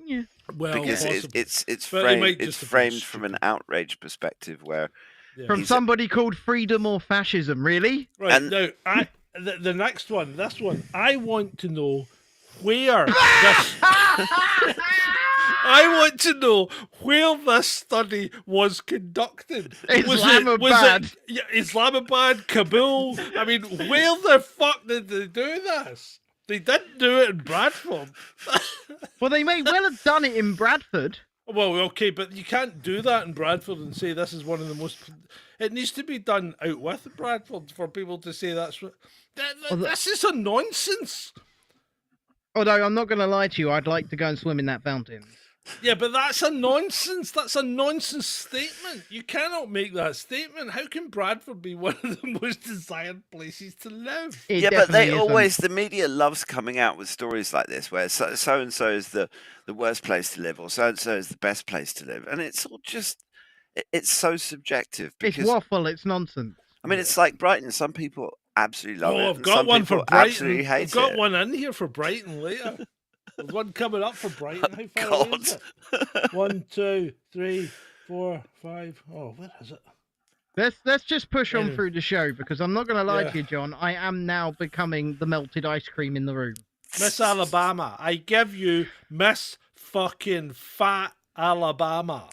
Yeah. Well, Because possibly. it's But it might framed just have been framed from an stupid. outrage perspective where Yeah. From somebody called Freedom or Fascism, really? Right and- now, the next one, this one, I want to know where this. I want to know where this study was conducted. Islamabad. Islamabad, Kabul. I mean, where the fuck did they do this? They didn't do it in Bradford. Well, they may well have done it in Bradford. Well, okay, but you can't do that in Bradford and say this is one of the most. It needs to be done out with Bradford for people to say that's what. This is a nonsense. Although I'm not going to lie to you, I'd like to go and swim in that fountain. Yeah, but that's a nonsense. That's a nonsense statement. You cannot make that statement. How can Bradford be one of the most desired places to live? It yeah, but they definitely isn't. always, the media loves coming out with stories like this where so and so is the worst place to live or so and so is the best place to live, and it's all just it's so subjective It's because waffle. It's nonsense. I mean it's like Brighton. Some people absolutely love it. Oh, I've and got some one for people Brighton. absolutely hate I've got it. one in here for Brighton later. There's one coming up for Brighton. How far away is it? 1, 2, 3, 4, 5. Oh, where is it? Let's just push on Anyway. through the show because I'm not going to lie Yeah. to you, John. I am now becoming the melted ice cream in the room. Miss Alabama. I give you Miss fucking Fat Alabama.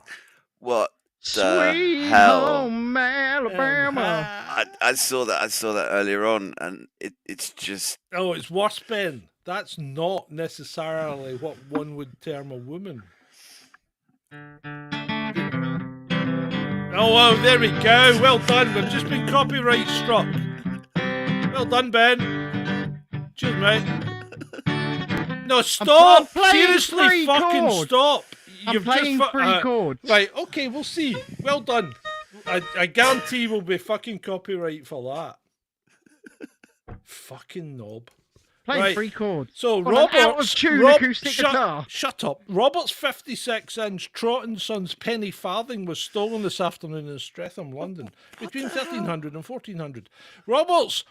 What Sweet the hell? home Alabama. I saw that earlier on, and it's just Oh, it's worse, Ben. That's not necessarily what one would term a woman. Oh, well, there we go. Well done. We've just been copyright struck. Well done, Ben. Cheers, mate. No, stop! playing Seriously, three fucking chords. stop! I'm playing three chords. Right, okay, we'll see. Well done. I guarantee we'll be fucking copyright for that. Fucking knob. Playing right. 3 chords. So On an Robert's out-of-tune acoustic guitar. Shut up. Robert's 56-inch Trotton Sons penny farthing was stolen this afternoon in Streatham, London, between 1300 and 1400. Robert's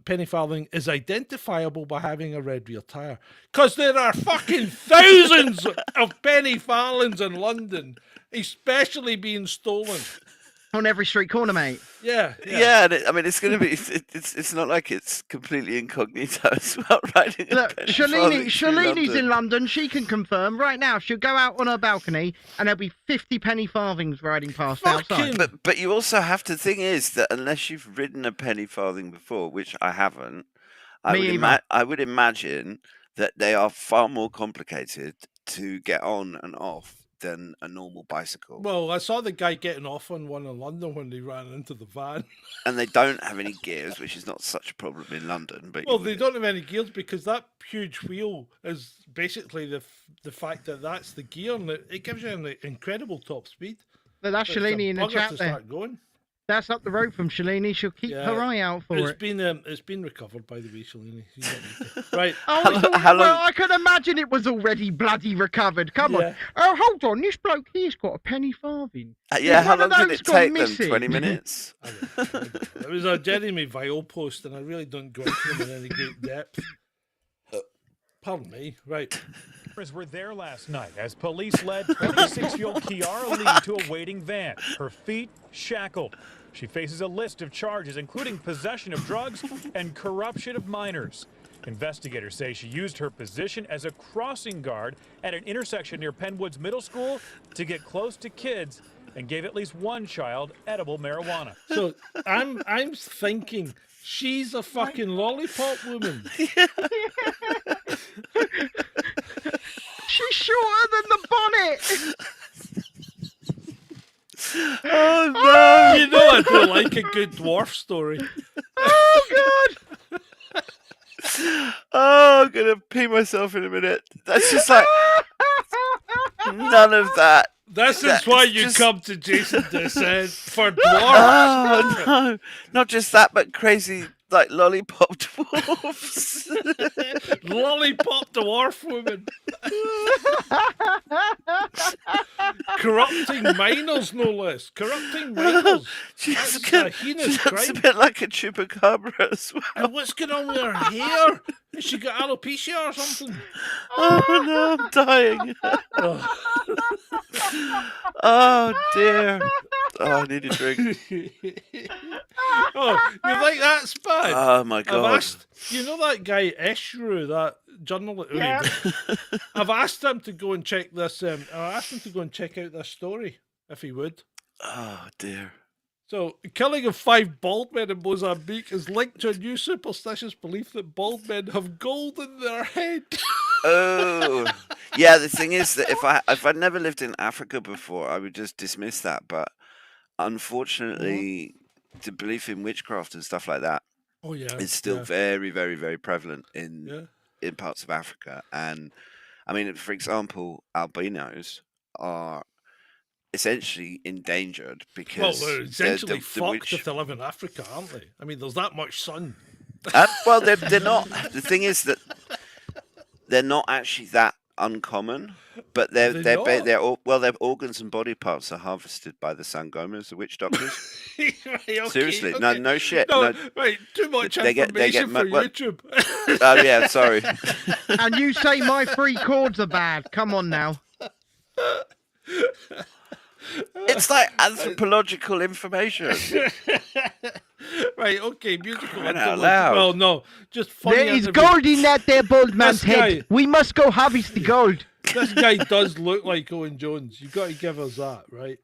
penny farthing is identifiable by having a red rear tyre. Because there are fucking thousands of penny farthings in London, especially being stolen. On every street corner, mate. Yeah. yeah. And I mean, it's going to be. It's not like it's completely incognito as well, riding. a Look, penny farthing through Shalini's in London. London. She can confirm right now. She'll go out on her balcony and there'll be 50 penny farthings riding past outside. But you also have to. Thing is that unless you've ridden a penny farthing before, which I haven't, I would imagine that they are far more complicated to get on and off than a normal bicycle. Well, I saw the guy getting off on one in London when he ran into the van. And they don't have any gears, which is not such a problem in London. But Well, they don't have any gears because that huge wheel is basically the fact that that's the gear and it gives you an incredible top speed. But that's It's a Shalini in the bugger chat to there. start going. That's up the road from Shalini. She'll keep Yeah. her eye out for it. It's been recovered by the way, Shalini. You don't need to- Right. Oh, it's all, How long- well, I could imagine it was already bloody recovered. Come Yeah. on. Oh, hold on. This bloke here's got a penny farthing. yeah, If how one of long did those it gone take them? missing- 20 minutes? It was a Jeremy Vile post and I really don't go into them in any great depth. Pardon me. Right. Were there last night as police led 26-year-old Kiara Lee to a waiting van, her feet shackled. She faces a list of charges, including possession of drugs and corruption of minors. Investigators say she used her position as a crossing guard at an intersection near Penwood's Middle School to get close to kids and gave at least one child edible marijuana. So I'm thinking she's a fucking lollipop woman. She's shorter than the bonnet. Oh no! You know I do like a good dwarf story. Oh god. Oh, I'm gonna pee myself in a minute. That's just like none of that. This is That's why you just- come to Jason Dissent for dwarves. Oh no! Not just that, but crazy like lollipop dwarfs. Lollipop dwarf woman. Corrupting minors, no less. Corrupting minors. She's That's a she heinous looks a crime. bit like a chupacabra as well. And what's going on with her hair? Has she got alopecia or something? Oh no, I'm dying. Oh. Oh dear. Oh, I need a drink. Oh, you think that's bad? Oh my I've god. asked, you know that guy Eshru, that journalist. Yeah. I've asked him to go and check this. I asked him to go and check out this story if he would. Oh dear. So, killing of 5 bald men in Mozambique is linked to a new superstitious belief that bald men have gold in their head. Oh, yeah. The thing is that if I'd never lived in Africa before, I would just dismiss that. But unfortunately, the belief in witchcraft and stuff like that Oh yeah, is still yeah, very, very, very prevalent yeah. in parts of Africa. And I mean, for example, albinos are essentially endangered Well, because they're essentially the fucked witch- if they live in Africa, aren't they? I mean, there's that much sun. well, they're not. The thing is that they're not actually that uncommon, but They're not? their organs and body parts are harvested by the Sangomas, the witch doctors. Right, okay, Seriously, okay. no shit. No, No. right, too much They get information for what- YouTube. Oh yeah, sorry. And you say my 3 chords are bad. Come on now. It's like anthropological information. Right, okay, musical. Crying out intellect. loud. Well, no, just funny. There is interview. gold in that there bald man's This guy- head. We must go harvest the gold. This guy does look like Owen Jones. You've got to give us that, right?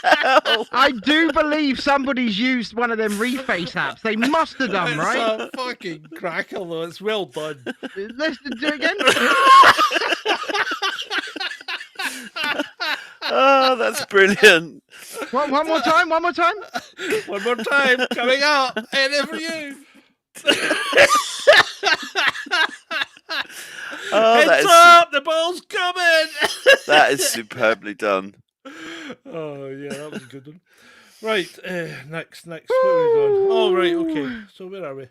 Hell. I do believe somebody's used one of them reface apps. They must have done, right? It's a fucking crackle, though. It's well done. Let's do it again. Oh, that's brilliant. One more time. One more time. One more time, coming up, and for you. Oh, Heads up, the ball's coming. that is superbly done. Oh yeah, that was a good one. Right, next, where are we going? Oh right, okay. So where are we?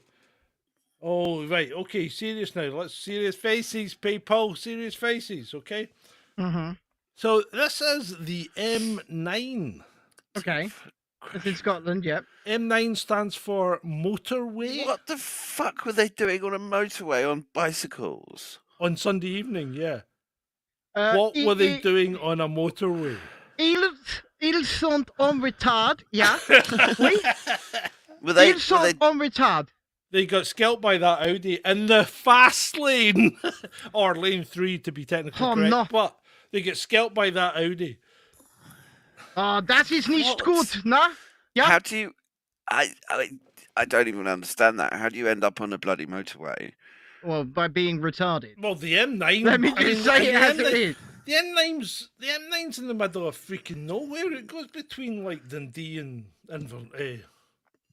Oh right, okay. Serious now. Let's serious faces, people. Serious faces. Okay. Mm-hmm. So this is the M9. Okay. It's in Scotland, yep. M9 stands for motorway. What the fuck were they doing on a motorway on bicycles? On Sunday evening, yeah. What i- were they i- doing on a motorway? Ils sont en retard, yeah. Oui, Were they? ils sont en retard. They got scalped by that Audi in the fast lane, or lane 3 to be technically Oh, correct. no. But they get scalped by that Audi. Das ist nicht gut, na? Yeah. How do you? I don't even understand that. How do you end up on a bloody motorway? Well, by being retarded. Well, the M9. Let me I mean, just say it the as M9 it is. The M9's in the middle of freaking nowhere. It goes between like Dundee and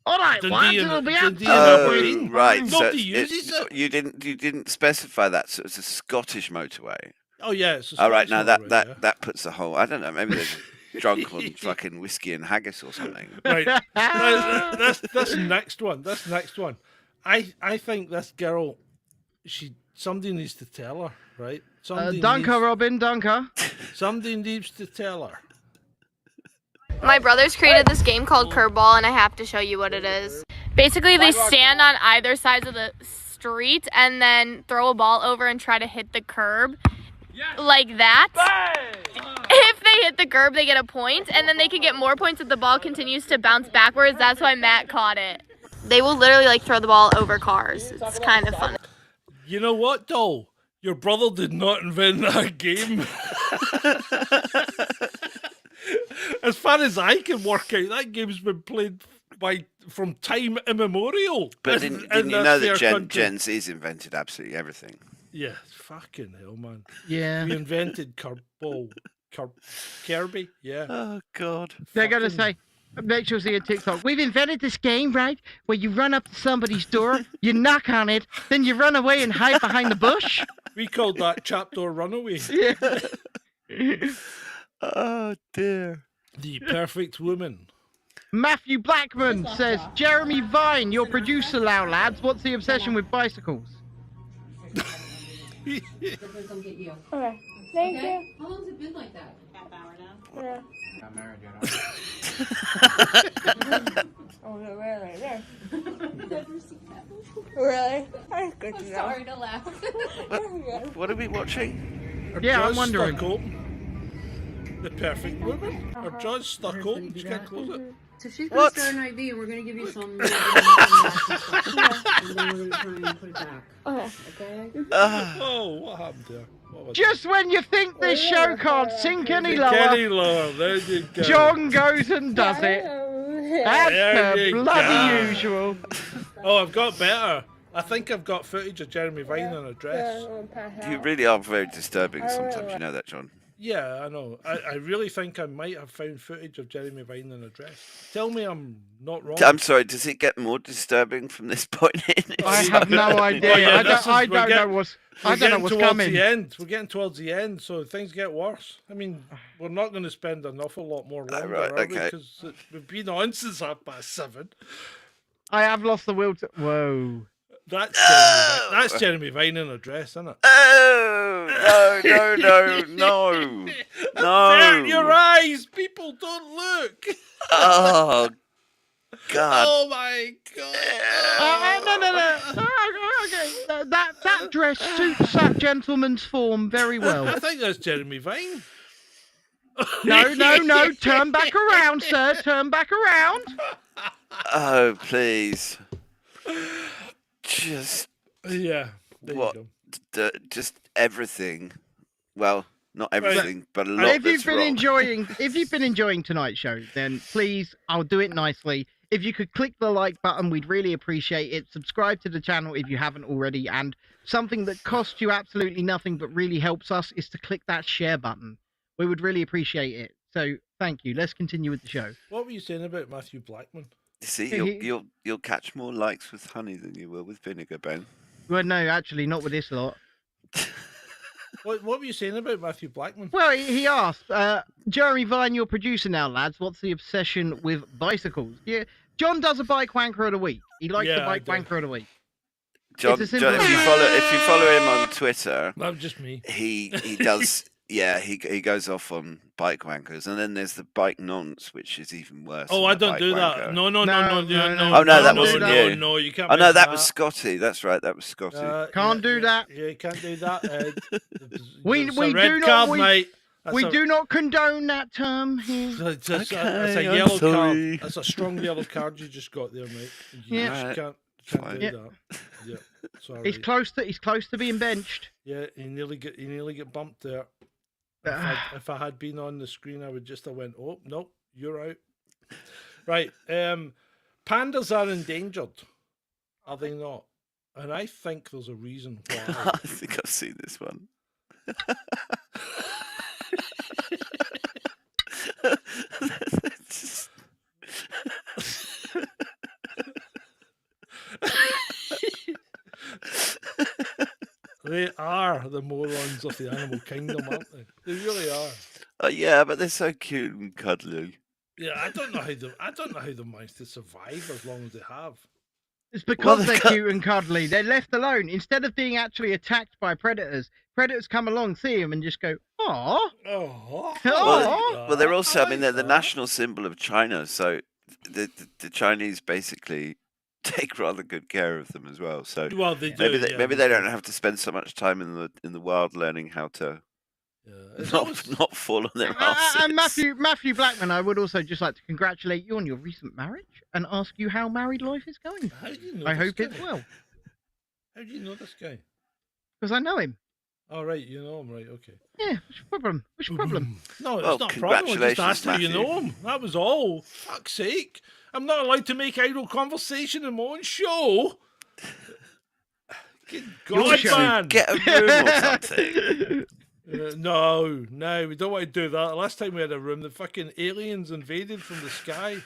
All right, Dundee what? and- It'll be Dundee and absolutely Aberdeen. right. Nobody so uses it. You didn't specify that. So it's a Scottish motorway. Oh yeah, it's a All right. Scottish Now motorway, yeah. that puts a whole. I don't know. Maybe they're drunk on fucking whiskey and haggis or something. Right. Now, this next one. I think this girl, somebody needs to tell her, right? Danke, Robin, danke. Somebody needs to tell her. My brothers created this game called Curveball, and I have to show you what it is. Basically, they stand on either sides of the street and then throw a ball over and try to hit the curb. like that. If they hit the curb, they get a point, and then they can get more points if the ball continues to bounce backwards. That's why Matt caught it. They will literally like throw the ball over cars. It's kind of fun. You know what, doll? Your brother did not invent that game. As far as I can work out, that game's been played from time immemorial. But didn't you know that Gen Z's invented absolutely everything? Yeah, fucking hell, man. Yeah. We invented Kirby, yeah. Oh, God. They're going to say, make sure you see a TikTok. We've invented this game, right? Where you run up to somebody's door, you knock on it, then you run away and hide behind the bush. We called that Chapter Runaway. Yeah. Oh, dear. The perfect woman. Matthew Blackman says, Jeremy Vine, your producer now, lads. What's the obsession with bicycles? Okay. Thank you. How long's it been like that? Half hour now. Yeah. Got married yet? Oh, no, really? There. Never seen that. Really? That's good to I'm know. sorry to laugh. What are we watching? Our Yeah, I'm jaw's wondering. stuck open. The perfect woman. Our jaw's stuck open. You can't close it. So she's gonna start an IV and we're gonna give you some. And then we're gonna try and put it back. Okay. Okay? Oh, what happened there? What was Just when you think this show can't sink any it? lower, Kenny Lower, there you go. John goes and does it. As There per you bloody go. usual. Oh, I've got better. I think I've got footage of Jeremy Vine in a dress. You really are very disturbing sometimes, you know that, John. Yeah, I know. I really think I might have found footage of Jeremy Vine in a dress. Tell me I'm not wrong. I'm sorry, does it get more disturbing from this point in? I have no idea. Oh, yeah, I don't know what's coming. The end. We're getting towards the end, so things get worse. I mean, we're not going to spend an awful lot more longer, right, are we? okay. Because we've been on since 7:30. I have lost the will to. Whoa. That's Jeremy Vine in a dress, isn't it? Oh, no. Avert your eyes, people, don't look. Oh, God. Oh my God. No. Okay. That dress suits that gentleman's form very well. I think that's Jeremy Vine. No. Turn back around, sir. Turn back around. Oh, please. Just Yeah. There what? You go. Just everything. Well, not everything, but a lot. If you've been wrong. enjoying tonight's show, then please, I'll do it nicely. If you could click the like button, we'd really appreciate it. Subscribe to the channel if you haven't already, and something that costs you absolutely nothing but really helps us is to click that share button. We would really appreciate it. So thank you. Let's continue with the show. What were you saying about Matthew Blackman? You see, you'll catch more likes with honey than you will with vinegar, Ben. Well, no, actually, not with this lot. What were you saying about Matthew Blackman? Well, he asked, Jeremy Vine, your producer now, lads, what's the obsession with bicycles? Yeah, John does a bike wanker of the week. He likes the bike wanker of the week. John, It's if a you simple- follow him on Twitter, Not just me. he does. Yeah, he goes off on bike wankers, and then there's the bike nonce, which is even worse. Oh, than I the don't bike do that. wanker. No. No. Oh, no, that wasn't you. No, you can't. Oh no, mention that was Scotty. That's right, that was Scotty. Can't do that. Yeah, you can't do that. We it's a do red not- card, we- mate. We do not condone that term here. It's a Okay, yellow I'm sorry. card. That's a strong yellow card you just got there, mate. You Yeah. just can't Fine. do Yeah. that. Yeah, sorry. He's close to being benched. Yeah, he nearly get bumped there. If I had been on the screen, I would just have went, oh no, you're out. Right. Pandas are endangered. Are they not? And I think there's a reason why. I think I've seen this one. They are the morons of the animal kingdom, aren't they? They really are. Yeah, but they're so cute and cuddly. Yeah, I don't know how they manage to survive as long as they have. It's because Well, they're cute and cuddly. They're left alone. Instead of being actually attacked by predators, predators come along, see them, and just go, "Aw." Oh, Well, they're also. I mean, they're the that. national symbol of China, so the Chinese basically take rather good care of them as well. So Well, they do. maybe they don't have to spend so much time in the wild learning how to It's always- Not fall on their asses. And Matthew Blackman, I would also just like to congratulate you on your recent marriage and ask you how married life is going. How do you know I this hope guy? it's well, How do you know this guy? because I know him. All right, you know him, right? Okay. Yeah, what's your problem? What's your problem? No, it's Well, not a problem. I just congratulations, asked how you Matthew. know him. That was all. Fuck's sake! I'm not allowed to make idle conversation in my own show. Good Your God, show. man! Get a room or something. No, we don't want to do that. Last time we had a room, the fucking aliens invaded from the sky.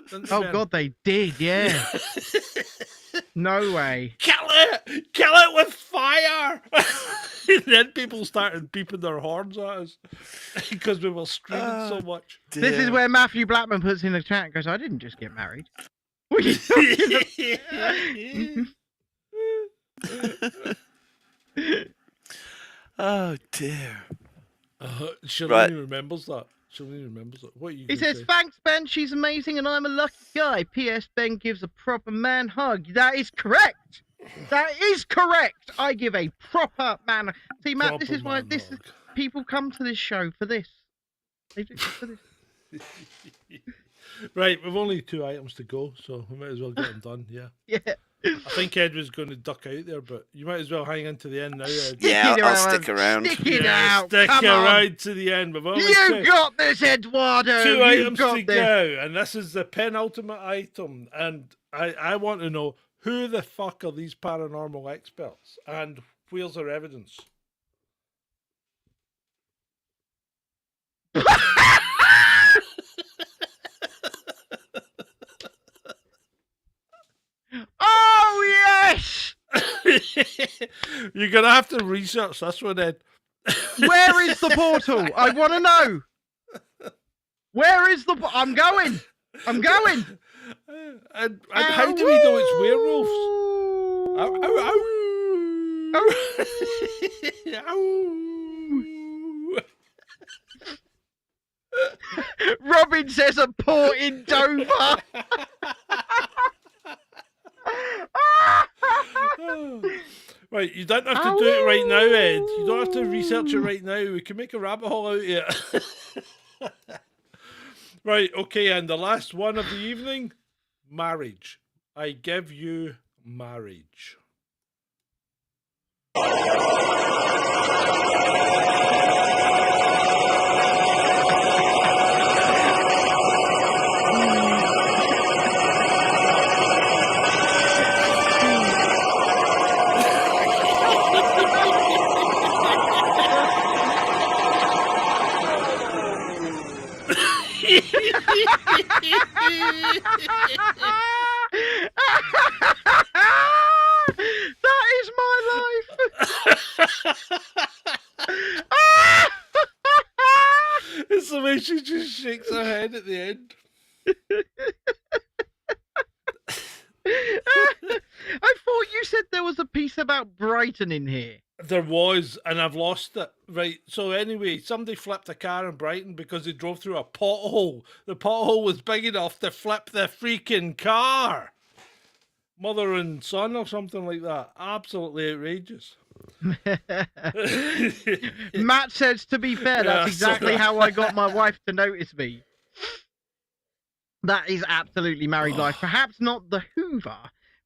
Didn't they, Oh Ben? God, they did. Yeah. No way. Kill it with fire! And then people started beeping their horns at us because we were screaming so much. This is where Matthew Blackman puts in the chat and goes, I didn't just get married. What are you talking about? Oh dear. Shalene Right. remembers that. Shalene remembers that. What are you He gonna says, say? thanks, Ben. She's amazing and I'm a lucky guy. P.S. Ben gives a proper man hug. That is correct. That is correct. I give a proper man. See, Matt, this Proper is why man this hug. people come to this show for this. They do it for this. Right, we've only 2 items to go, so we might as well get them done. Yeah. Yeah. I think Ed was going to duck out there, but you might as well hang in to the end now, Ed. Yeah, it I'll around. stick around. Stick it Yeah, out. stick Come on. around to the end. We've only You got this, Eduardo. 2 You items got to this. go, and this is the penultimate item. And I want to know, who the fuck are these paranormal experts, and where's their evidence? Oh, yes. You're gonna have to research this one, Ed. Where is the portal? I want to know. Where is the... I'm going. I'm going. And how do we know it's werewolves? Ow, ow, ow. Ow. Robin says a port in Dover. Right, you don't have to do it right now, Ed. You don't have to research it right now. We can make a rabbit hole out of it. Right, okay, and the last one of the evening, marriage. I give you marriage. That is my life. It's the way she just shakes her head at the end. I thought you said there was a piece about Brighton in here. There was, and I've lost it. Right, so anyway, somebody flipped a car in Brighton because they drove through a pothole. The pothole was big enough to flip the freaking car. Mother and son or something like that. Absolutely outrageous. Matt says, to be fair, that's Yeah, exactly so- how I got my wife to notice me. That is absolutely married life. Perhaps not the Hoover,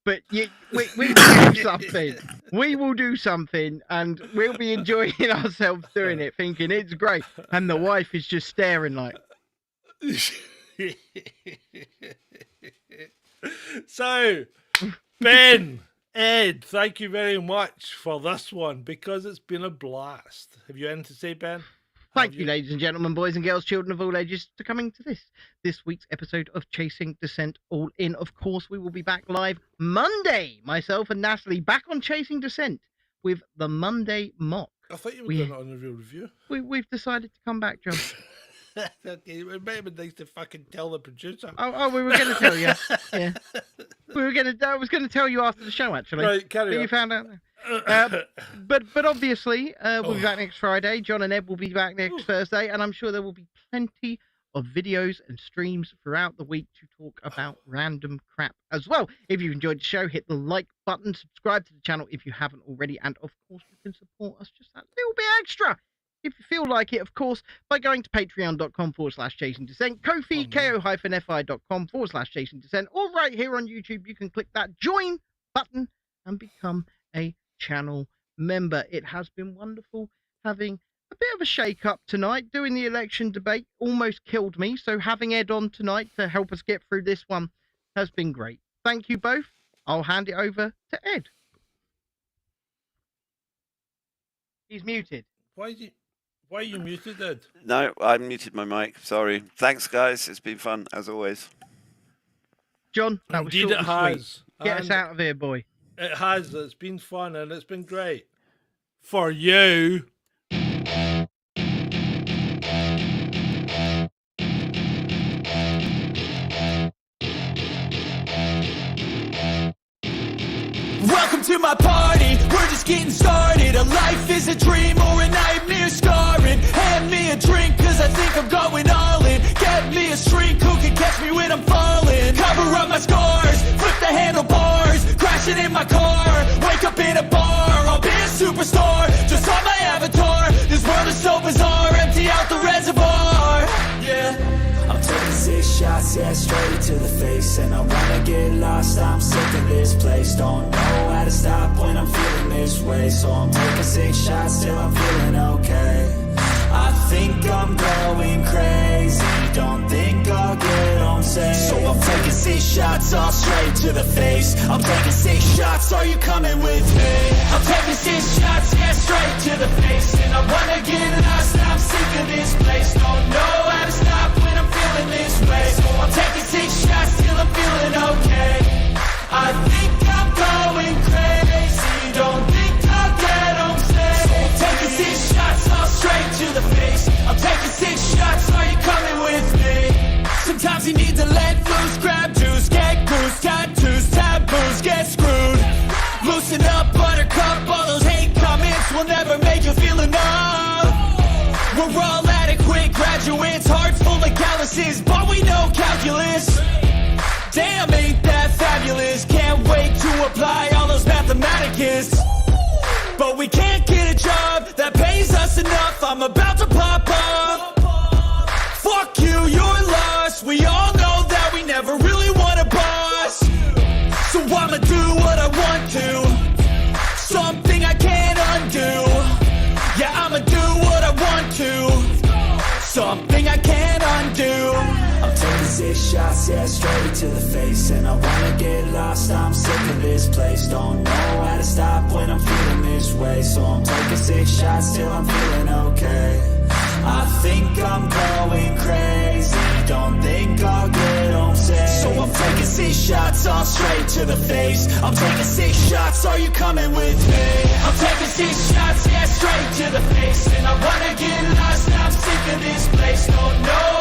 but we will do something. We will do something, and we'll be enjoying ourselves doing it, thinking it's great. And the wife is just staring like, So, Ben, Ed, thank you very much for this one because it's been a blast. Have you anything to say, Ben? thank you, ladies and gentlemen, boys and girls, children of all ages, for coming to this week's episode of Chasing Dissent All In. Of course, we will be back live Monday, myself and Natalie, back on Chasing Dissent with the Monday mock. I thought you were We- doing it on a real review. We've decided to come back, John. Okay, it might have been nice to fucking tell the producer. Oh, we were going to tell you. Yeah, I was going to tell you after the show, actually. Right, But carry you on. found out. But obviously, we'll be back next Friday. John and Ed will be back next Thursday, and I'm sure there will be plenty of videos and streams throughout the week to talk about random crap as well. If you enjoyed the show, hit the like button, subscribe to the channel if you haven't already, and of course, you can support us just that little bit extra if you feel like it, of course, by going to patreon.com/chasingdissent, Ko-fi, ko-fi.com/chasingdissent, or right here on YouTube, you can click that join button and become a channel member. It has been wonderful having a bit of a shake-up tonight. Doing the election debate almost killed me, so having Ed on tonight to help us get through this one has been great. Thank you both. I'll hand it over to Ed. He's muted. Why are you muted, Ed? No, I muted my mic. Sorry. Thanks, guys. It's been fun, as always. John, that was Indeed short it and has. sweet. Get us And out of here, boy. It has. It's been fun and it's been great. For you. Welcome to my party, we're just getting started. A life is a dream or a nightmare scarring. Hand me a drink cause I think I'm going all in. Get me a shrink who can catch me when I'm falling. Cover up my scars, flip the handlebars. Crashing in my car, wake up in a bar. I'll be a superstar, just on my avatar. This world is so bizarre, empty out the reservoir. Yeah, I'm taking 6 shots, yeah, straight to the face. And I wanna get lost, I'm sick of this place. Don't know how to stop when I'm feeling this way. So I'm taking 6 shots till I'm feeling okay. I think I'm going crazy, don't think I'll get home safe. So I'm taking 6 shots all straight to the face. I'm taking 6 shots, are you coming with me? I'm taking 6 shots, yeah, straight to the face. And I wanna get lost, I'm sick of this place. Don't know how to stop when I'm feeling this way. So I'm taking 6 shots till I'm feeling okay. I think I'm going crazy, don't think I'll get home safe. So I'm taking 6 shots all straight to the face. I'm taking 6 shots, are you coming with me? Sometimes you need to let loose, grab juice, get goose, tattoos, taboos, get screwed. Loosen up, buttercup, all those hate comments will never make you feel enough. We're all adequate graduates, hearts full of calluses, but we know calculus. Damn, ain't that fabulous? Can't wait to apply all those mathematicus. But we can't get a job that pays us enough. I'm about to pop up. Fuck you, you're lost. We all know that we never really want a boss. So I'ma do what I want to. Something I can't undo. Yeah, I'ma do what I want to. Something I can't undo. I'm taking 6 shots, yeah, straight to the face. And I wanna get lost, I'm sick of this place. Don't know how to stop when I'm feeling this way. So I'm taking 6 shots till I'm feeling okay. I think I'm going crazy, don't think I'll get home safe. So I'm taking 6 shots all straight to the face. I'm taking 6 shots, are you coming with me? I'm taking 6 shots, yeah, straight to the face. And I wanna get lost, I'm sick of this place. Don't know